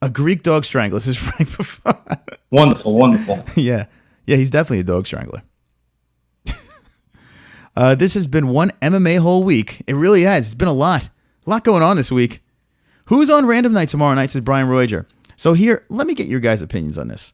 A Greek dog strangler. This is Frank Buffon. Wonderful, wonderful. Yeah, he's definitely a dog strangler. This has been one MMA whole week. It really has. It's been a lot going on this week. Who's on Random Night tomorrow night, says Brian Roger. So here, let me get your guys' opinions on this.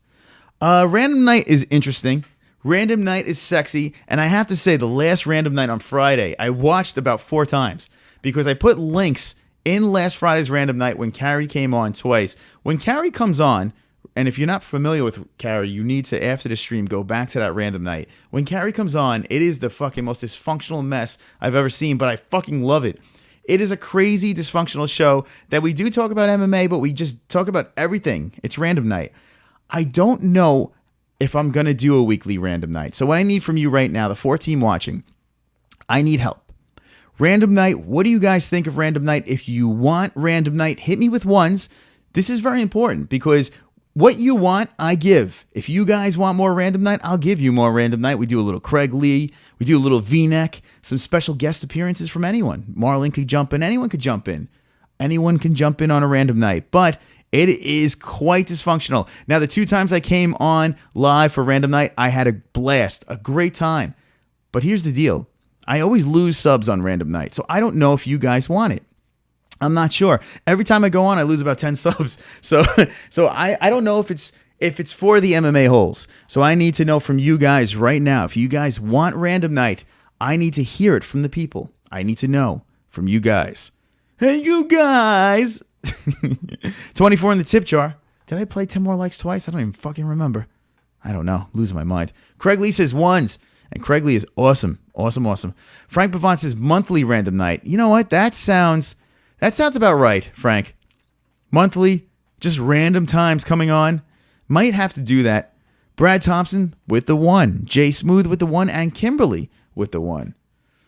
Random Night is interesting. Random Night is sexy. And I have to say, the last Random Night on Friday, I watched about 4 times because I put links in last Friday's Random Night when Carrie came on twice. When Carrie comes on, and if you're not familiar with Carrie, you need to, after the stream, go back to that Random Night. When Carrie comes on, it is the fucking most dysfunctional mess I've ever seen, but I fucking love it. It is a crazy, dysfunctional show that we do talk about MMA, but we just talk about everything. It's Random Night. I don't know if I'm going to do a weekly Random Night. So what I need from you right now, the 4 team watching, I need help. Random Night, what do you guys think of Random Night? If you want Random Night, hit me with ones. This is very important because what you want, I give. If you guys want more Random Night, I'll give you more Random Night. We do a little Craig Lee. We do a little V-neck. Some special guest appearances from anyone. Marlon could jump in. Anyone could jump in. Anyone can jump in on a Random Night. But it is quite dysfunctional. Now, the 2 times I came on live for Random Night, I had a blast. A great time. But here's the deal. I always lose subs on Random Night. So I don't know if you guys want it. I'm not sure. Every time I go on, I lose about 10 subs. So I don't know if it's for the MMA-Holes. So I need to know from you guys right now. If you guys want Random Night, I need to hear it from the people. I need to know from you guys. Hey, you guys. 24 in the tip jar. Did I play 10 more likes twice? I don't even fucking remember. I don't know. Losing my mind. Craig Lee says ones. And Craig Lee is awesome. Awesome. Frank Buffon says monthly Random Night. You know what? That sounds about right, Frank. Monthly, just random times coming on. Might have to do that. Brad Thompson with the 1. Jay Smooth with the 1. And Kimberly with the 1.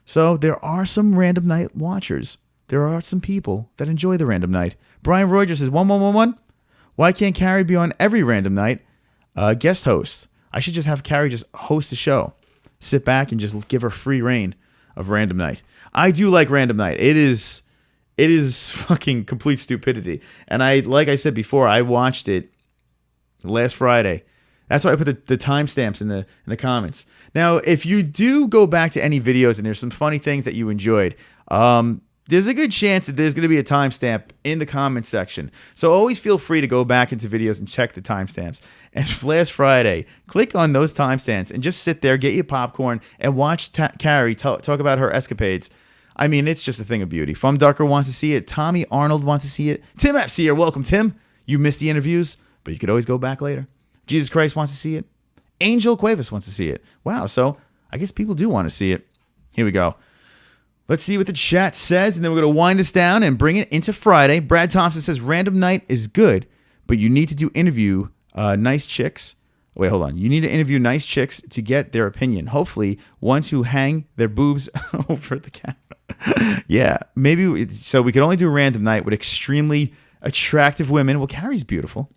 So there are some Random Night watchers. There are some people that enjoy the Random Night. Brian Roger says 1111. Why can't Carrie be on every Random Night? Guest host. I should just have Carrie just host the show. Sit back and just give her free reign of Random Night. I do like Random Night. It is fucking complete stupidity. And like I said before, I watched it last Friday. That's why I put the timestamps in the comments. Now, if you do go back to any videos and there's some funny things that you enjoyed, there's a good chance that there's going to be a timestamp in the comment section. So always feel free to go back into videos and check the timestamps. And last Friday, click on those timestamps and just sit there, get your popcorn, and watch Carrie talk about her escapades. I mean, it's just a thing of beauty. Fum Ducker wants to see it. Tommy Arnold wants to see it. Tim FC here. Welcome, Tim. You missed the interviews, but you could always go back later. Jesus Christ wants to see it. Angel Cuevas wants to see it. Wow, so I guess people do want to see it. Here we go. Let's see what the chat says, and then we're going to wind us down and bring it into Friday. Brad Thompson says, Random Night is good, but you need to interview nice chicks. Wait, hold on. You need to interview nice chicks to get their opinion. Hopefully, ones who hang their boobs over the camera. Yeah, maybe. So we could only do Random Night with extremely attractive women. Well, Carrie's beautiful.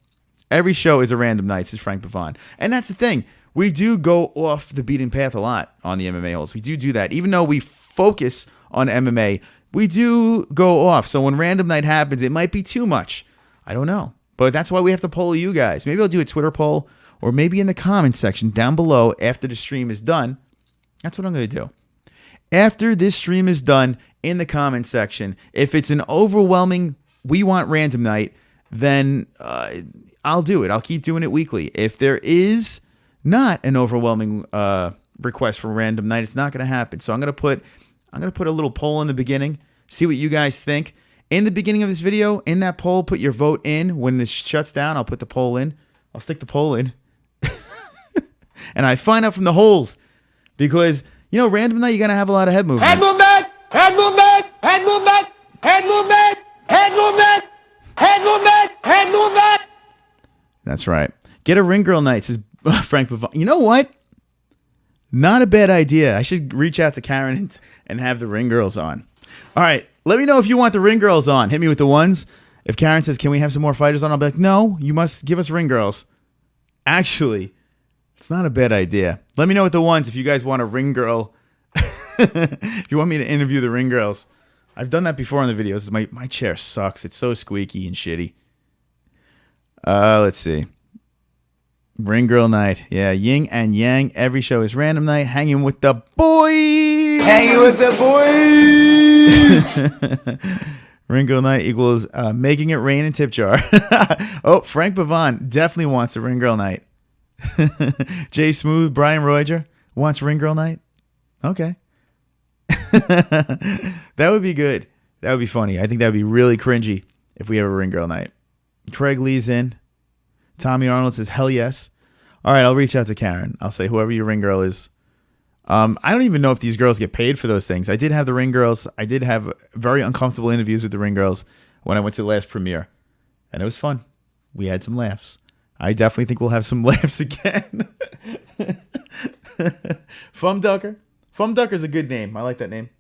Every show is a Random Night, says Frank Buffon. And that's the thing. We do go off the beaten path a lot on the MMA-Holes. We do that. Even though we focus on MMA, we do go off. So when Random Night happens, it might be too much. I don't know. But that's why we have to poll you guys. Maybe I'll do a Twitter poll, or maybe in the comments section down below after the stream is done. That's what I'm going to do. After this stream is done, in the comments section, if it's an overwhelming, we want Random Night, then I'll do it. I'll keep doing it weekly. If there is not an overwhelming request for Random Night, it's not going to happen. So I'm going to put a little poll in the beginning, see what you guys think. In the beginning of this video, in that poll, put your vote in. When this shuts down, I'll put the poll in. I'll stick the poll in. And I find out from the holes because, random night, you're going to have a lot of head movement. Head movement! Head movement! Head movement! Head movement! Head movement! Head movement! Head movement! That's right. Get a ring girl night, says Frank Pavon. You know what? Not a bad idea. I should reach out to Karen and have the ring girls on. All right. Let me know if you want the ring girls on. Hit me with the ones. If Karen says, can we have some more fighters on? I'll be like, no, you must give us ring girls. Actually, it's not a bad idea. Let me know with the ones if you guys want a ring girl. If you want me to interview the ring girls. I've done that before in the videos. My chair sucks. It's so squeaky and shitty. Let's see. Ring girl night. Yeah, yin and yang. Every show is random night. Hanging with the boys. Hanging with the boys. Ring girl night equals making it rain in tip jar. Oh, Frank Pavon definitely wants a ring girl night. Jay Smooth, Brian Roger wants ring girl night. Okay. That would be good. That would be funny. I think that would be really cringy if we have a ring girl night. Craig Lee's in. Tommy Arnold says, hell yes. All right, I'll reach out to Karen. I'll say whoever your ring girl is. I don't even know if these girls get paid for those things. I did have the ring girls. I did have very uncomfortable interviews with the ring girls when I went to the last premiere. And it was fun. We had some laughs. I definitely think we'll have some laughs again. Fum Ducker. Fum Ducker's a good name. I like that name.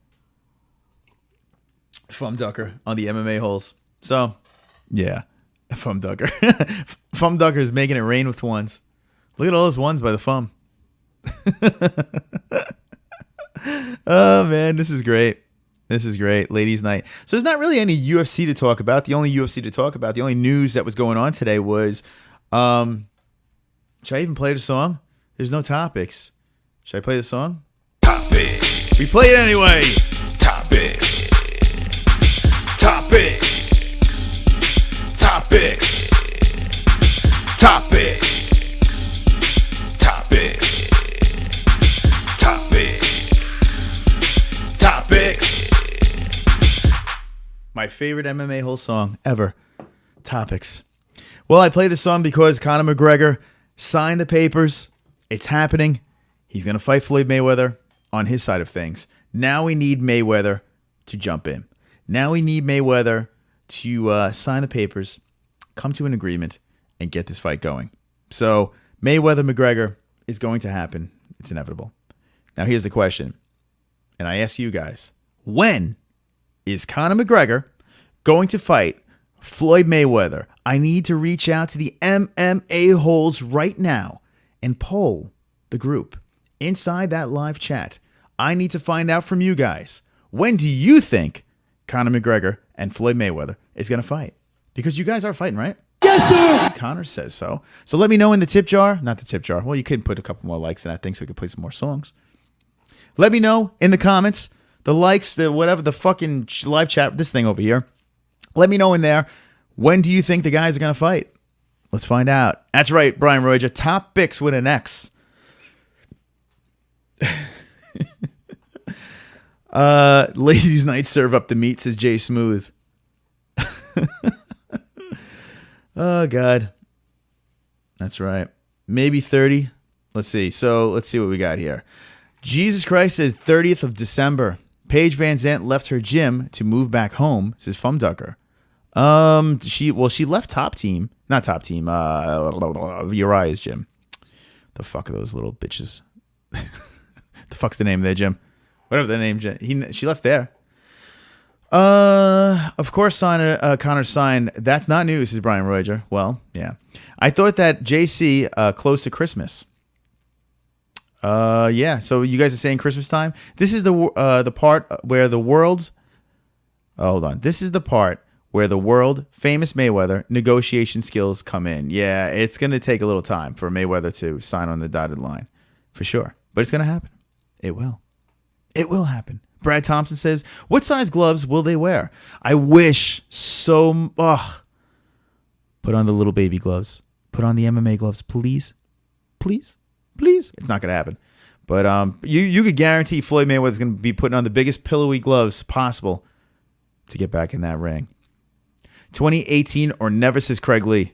Fum Ducker on the MMA-Holes. So, yeah. Fum Ducker. Fum Ducker's making it rain with ones. Look at all those ones by the Fum. Oh, man. This is great. This is great. Ladies' night. So there's not really any UFC to talk about. The only UFC to talk about, the only news that was going on today was, should I even play the song? There's no topics. Should I play the song? Topics. We play it anyway. Topics. Topics. Topics. Topics. Topics. Topics. Topics. My favorite MMA-Hole song ever. Topics. Well, I play this song because Conor McGregor signed the papers. It's happening. He's going to fight Floyd Mayweather on his side of things. Now we need Mayweather to jump in. Now we need Mayweather to sign the papers, come to an agreement, and get this fight going. So Mayweather-McGregor is going to happen. It's inevitable. Now here's the question, and I ask you guys, when is Conor McGregor going to fight Floyd Mayweather? I need to reach out to the MMA-Holes right now and poll the group inside that live chat. I need to find out from you guys, when do you think Conor McGregor and Floyd Mayweather is going to fight? Because you guys are fighting, right? Yes, sir. Conor says so. So let me know in the tip jar. Not the tip jar. Well, you could put a couple more likes in that thing so we could play some more songs. Let me know in the comments, the likes, the whatever, the fucking live chat, this thing over here. Let me know in there, when do you think the guys are going to fight? Let's find out. That's right, Brian Roger. Topics with an X. Ladies' night, serve up the meat, says Jay Smooth. Oh, God. That's right. Maybe 30. Let's see. So let's see what we got here. Jesus Christ says 30th of December. Paige Van Zandt left her gym to move back home, says Fum Ducker. She left Top Team. Not Top Team. Uriah's gym. The fuck are those little bitches? The fuck's the name of their gym? Whatever the name. She left there. Of course, Connor signed. That's not news, says Brian Roger. Well, yeah. I thought that JC close to Christmas. Yeah. So you guys are saying Christmas time. This is the part where the world's. Oh, hold on. This is the part where the world famous Mayweather negotiation skills come in. Yeah, it's gonna take a little time for Mayweather to sign on the dotted line, for sure. But it's gonna happen. It will. It will happen. Brad Thompson says, what size gloves will they wear? I wish so. Put on the little baby gloves. Put on the MMA gloves, please. Please. Please. It's not going to happen. But you could guarantee Floyd Mayweather's going to be putting on the biggest pillowy gloves possible to get back in that ring. 2018 or never, says Craig Lee.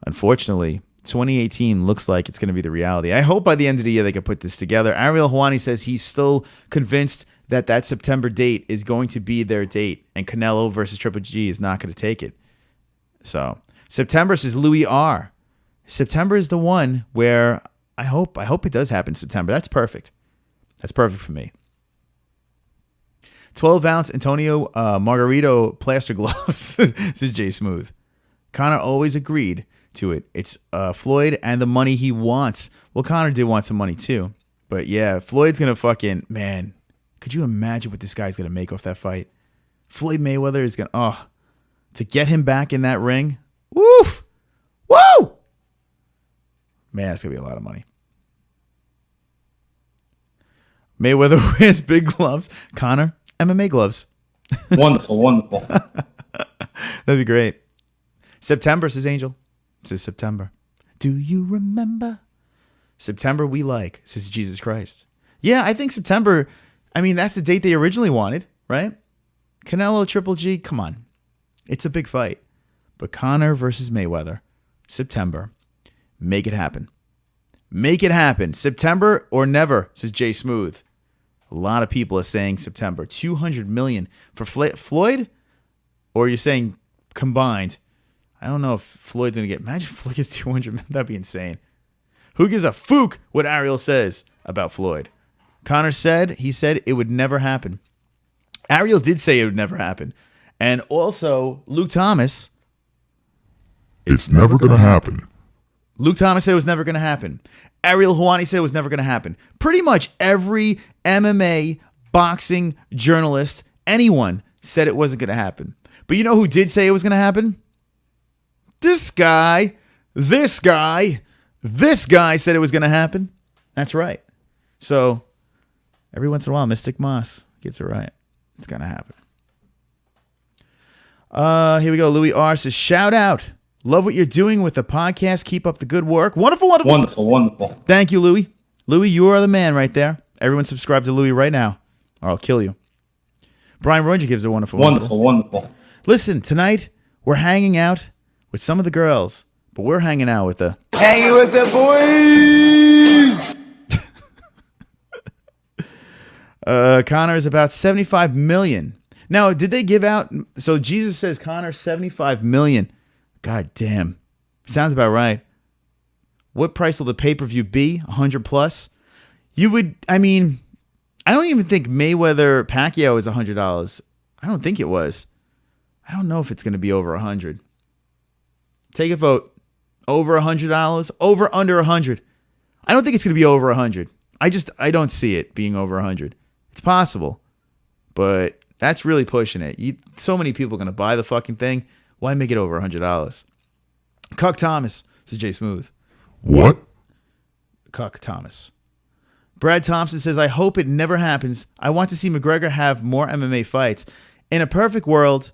Unfortunately, 2018 looks like it's going to be the reality. I hope by the end of the year they can put this together. Ariel Helwani says he's still convinced that September date is going to be their date, and Canelo versus Triple G is not going to take it. So September, says Louis R. September is the one where I hope it does happen in September. That's perfect. That's perfect for me. 12-ounce Antonio Margarito plaster gloves. This is Jay Smooth. Conor always agreed to it. It's Floyd and the money he wants. Well, Conor did want some money too. But yeah, Floyd's going to fucking, man, could you imagine what this guy's going to make off that fight? Floyd Mayweather is going to, to get him back in that ring. Woof! Woo! Man, it's going to be a lot of money. Mayweather wears big gloves. Conor, MMA gloves. Wonderful, wonderful. That'd be great. September, says Angel. Says September. Do you remember? September we like, says Jesus Christ. Yeah, I think September, I mean, that's the date they originally wanted, right? Canelo, Triple G, come on. It's a big fight. But Conor versus Mayweather, September. Make it happen. Make it happen. September or never, says Jay Smooth. A lot of people are saying September. $200 million for Floyd? Or you're saying combined? I don't know if Floyd's going to get... Imagine if Floyd gets $200 million. That'd be insane. Who gives a fook what Ariel says about Floyd? Conor said, it would never happen. Ariel did say it would never happen. And also, Luke Thomas... It's never going to happen. Luke Thomas said it was never going to happen. Ariel Helwani said it was never going to happen. Pretty much every MMA, boxing, journalist, anyone said it wasn't going to happen. But you know who did say it was going to happen? This guy said it was going to happen. That's right. So every once in a while, Mystic Moss gets it right. It's going to happen. Here we go. Louis R. says, shout out. Love what you're doing with the podcast. Keep up the good work. Wonderful, wonderful. Wonderful, wonderful. Thank you, Louis. Louis, you are the man right there. Everyone subscribe to Louis right now, or I'll kill you. Brian Roger gives a wonderful, Wonderful, wonderful. Listen, tonight we're hanging out with some of the girls, but we're hanging out with the... Hanging with the boys! Conor is about 75 million. Now, did they give out... So Jesus says Conor 75 million. God damn. Sounds about right. What price will the pay-per-view be? 100 plus? You would... I mean, I don't even think Mayweather Pacquiao is $100. I don't think it was. I don't know if it's going to be over 100. Take a vote. Over $100? Over under 100? I don't think it's going to be over 100. I don't see it being over 100. It's possible, but that's really pushing it. So many people are going to buy the fucking thing. Why make it over $100? Cuck Thomas. This is Jay Smooth. What? Cuck Thomas. Brad Thompson says, I hope it never happens. I want to see McGregor have more MMA fights. In a perfect world,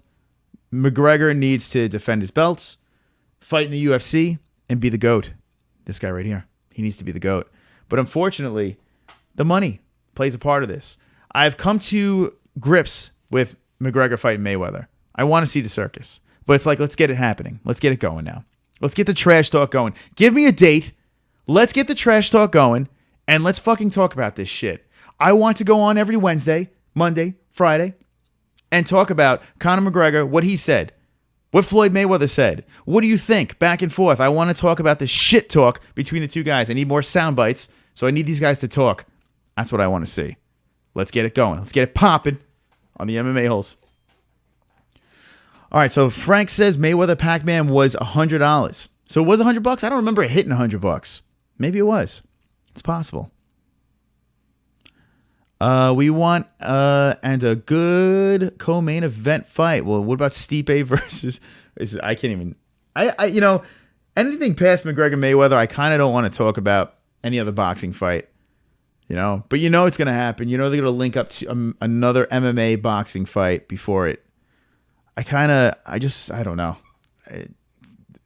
McGregor needs to defend his belts, fight in the UFC, and be the GOAT. This guy right here. He needs to be the GOAT. But unfortunately, the money plays a part of this. I've come to grips with McGregor fighting Mayweather. I want to see the circus. But it's like, let's get it happening. Let's get it going now. Let's get the trash talk going. Give me a date. Let's get the trash talk going. And let's fucking talk about this shit. I want to go on every Wednesday, Monday, Friday, and talk about Conor McGregor, what he said, what Floyd Mayweather said. What do you think? Back and forth. I want to talk about the shit talk between the two guys. I need more sound bites, so I need these guys to talk. That's what I want to see. Let's get it going. Let's get it popping on the MMA-Holes. All right, so Frank says Mayweather Pac-Man was $100. So it was $100? I don't remember it hitting $100. Maybe it was. It's possible. We want and a good co-main event fight. Well, what about Stipe versus? I can't even. You know, anything past McGregor Mayweather, I kind of don't want to talk about any other boxing fight. You know, but you know it's gonna happen. You know they're gonna link up to another MMA boxing fight before it. I don't know.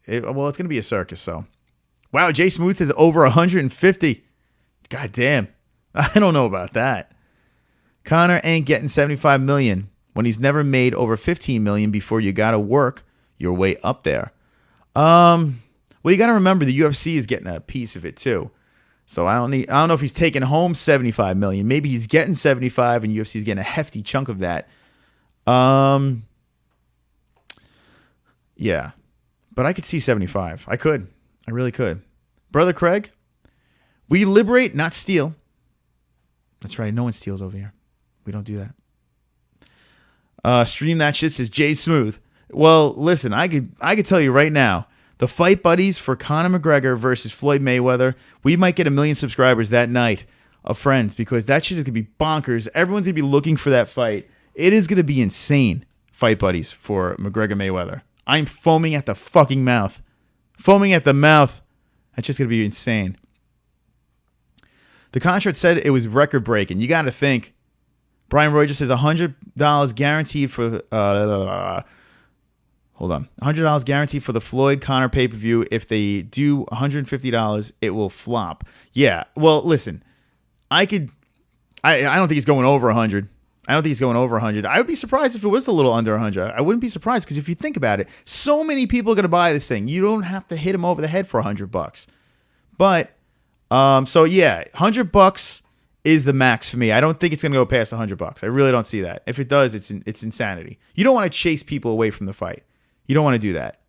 Well, it's gonna be a circus. So, wow, Jay Smooth says over 150. God damn, I don't know about that. Conor ain't getting 75 million when he's never made over 15 million before you gotta work your way up there. Well, you got to remember the UFC is getting a piece of it too. So I don't know if he's taking home 75 million. Maybe he's getting 75 and UFC's getting a hefty chunk of that. Yeah. But I could see 75. I could. I really could. Brother Craig, we liberate, not steal. That's right. No one steals over here. We don't do that. Stream that shit, says Jay Smooth. Well, listen, I could tell you right now, the fight buddies for Conor McGregor versus Floyd Mayweather, we might get 1 million subscribers that night of friends, because that shit is going to be bonkers. Everyone's going to be looking for that fight. It is going to be insane, fight buddies for McGregor Mayweather. I'm foaming at the fucking mouth. Foaming at the mouth. That's just going to be insane. The contract said it was record breaking. You got to think. Brian Roy just says $100 guaranteed for hold on. $100 guaranteed for the Floyd Conor pay-per-view. If they do $150, it will flop. Yeah. Well, listen. I don't think he's going over 100. I don't think he's going over 100. I would be surprised if it was a little under 100. I wouldn't be surprised, because if you think about it, so many people are going to buy this thing. You don't have to hit him over the head for $100. But so yeah, $100 is the max for me. I don't think it's going to go past $100. I really don't see that. If it does, it's insanity. You don't want to chase people away from the fight. You don't want to do that.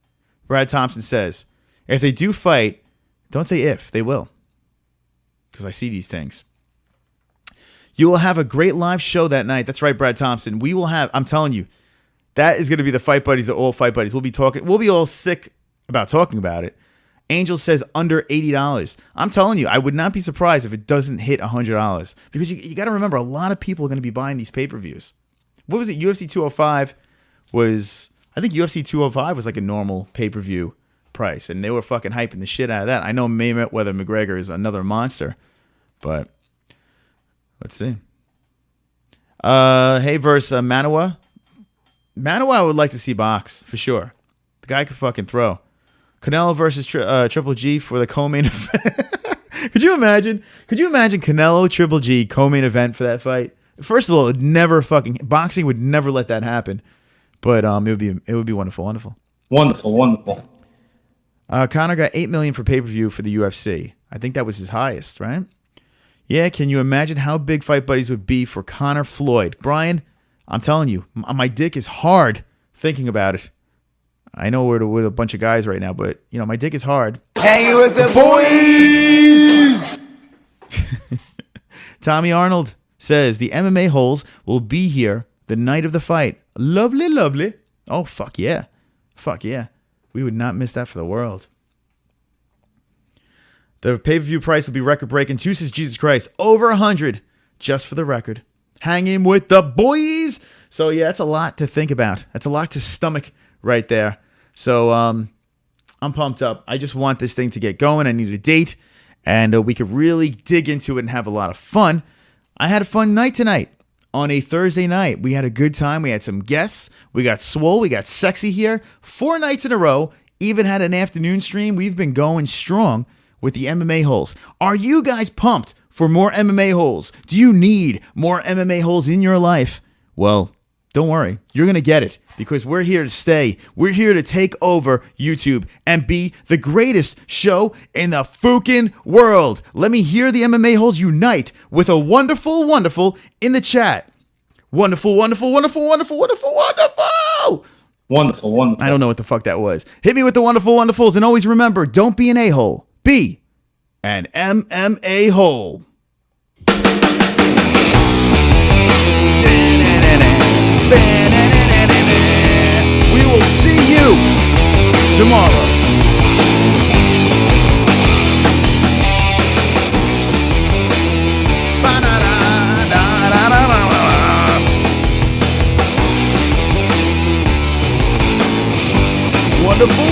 Brad Thompson says, if they do fight, don't say if, they will. Because I see these things. You will have a great live show that night. That's right, Brad Thompson. We will have, I'm telling you, that is going to be the fight buddies of all fight buddies. We'll be all sick about talking about it. Angel says under $80. I'm telling you, I would not be surprised if it doesn't hit $100, because you got to remember, a lot of people are going to be buying these pay-per-views. What was it? UFC 205 was, I think UFC 205 was like a normal pay-per-view price, and they were fucking hyping the shit out of that. I know Mayweather McGregor is another monster, but let's see. Hey, versus Manawa. Manawa I would like to see box, for sure. The guy could fucking throw. Canelo versus Triple G for the co-main event. Could you imagine Canelo Triple G co-main event for that fight? First of all, it would never fucking, boxing would never let that happen. But it would be wonderful. Wonderful. Conor got $8 million for pay-per-view for the UFC. I think that was his highest, right? Yeah, can you imagine how big fight buddies would be for Conor Floyd? Brian, I'm telling you, my dick is hard thinking about it. I know we're with a bunch of guys right now, but, you know, my dick is hard. Hanging with the boys! Tommy Arnold says the MMA-Holes will be here the night of the fight. Lovely. Oh, fuck yeah. We would not miss that for the world. The pay-per-view price will be record-breaking. Two says Jesus Christ. Over 100, just for the record. Hanging with the boys. So, yeah, that's a lot to think about. That's a lot to stomach right there. So, I'm pumped up. I just want this thing to get going. I need a date, and we could really dig into it and have a lot of fun. I had a fun night tonight. On a Thursday night, we had a good time. We had some guests. We got swole. We got sexy here. 4 nights in a row. Even had an afternoon stream. We've been going strong with the MMA-Holes. Are you guys pumped for more MMA-Holes? Do you need more MMA-Holes in your life? Well, don't worry. You're going to get it, because we're here to stay. We're here to take over YouTube and be the greatest show in the fucking world. Let me hear the MMA-Holes unite with a wonderful in the chat. Wonderful. Wonderful. I don't know what the fuck that was. Hit me with the wonderfuls, and always remember, don't be an a-hole. Be an MMA-Hole. We will see you tomorrow. Wonderful.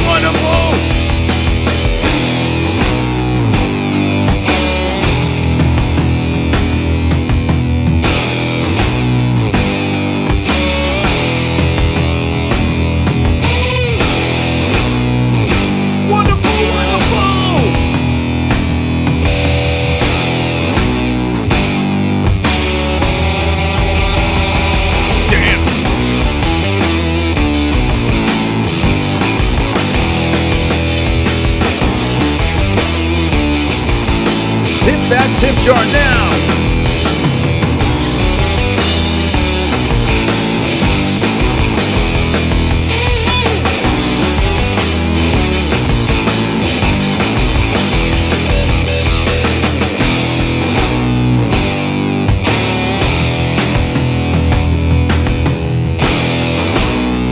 tip jar now.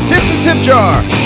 Tip the tip jar.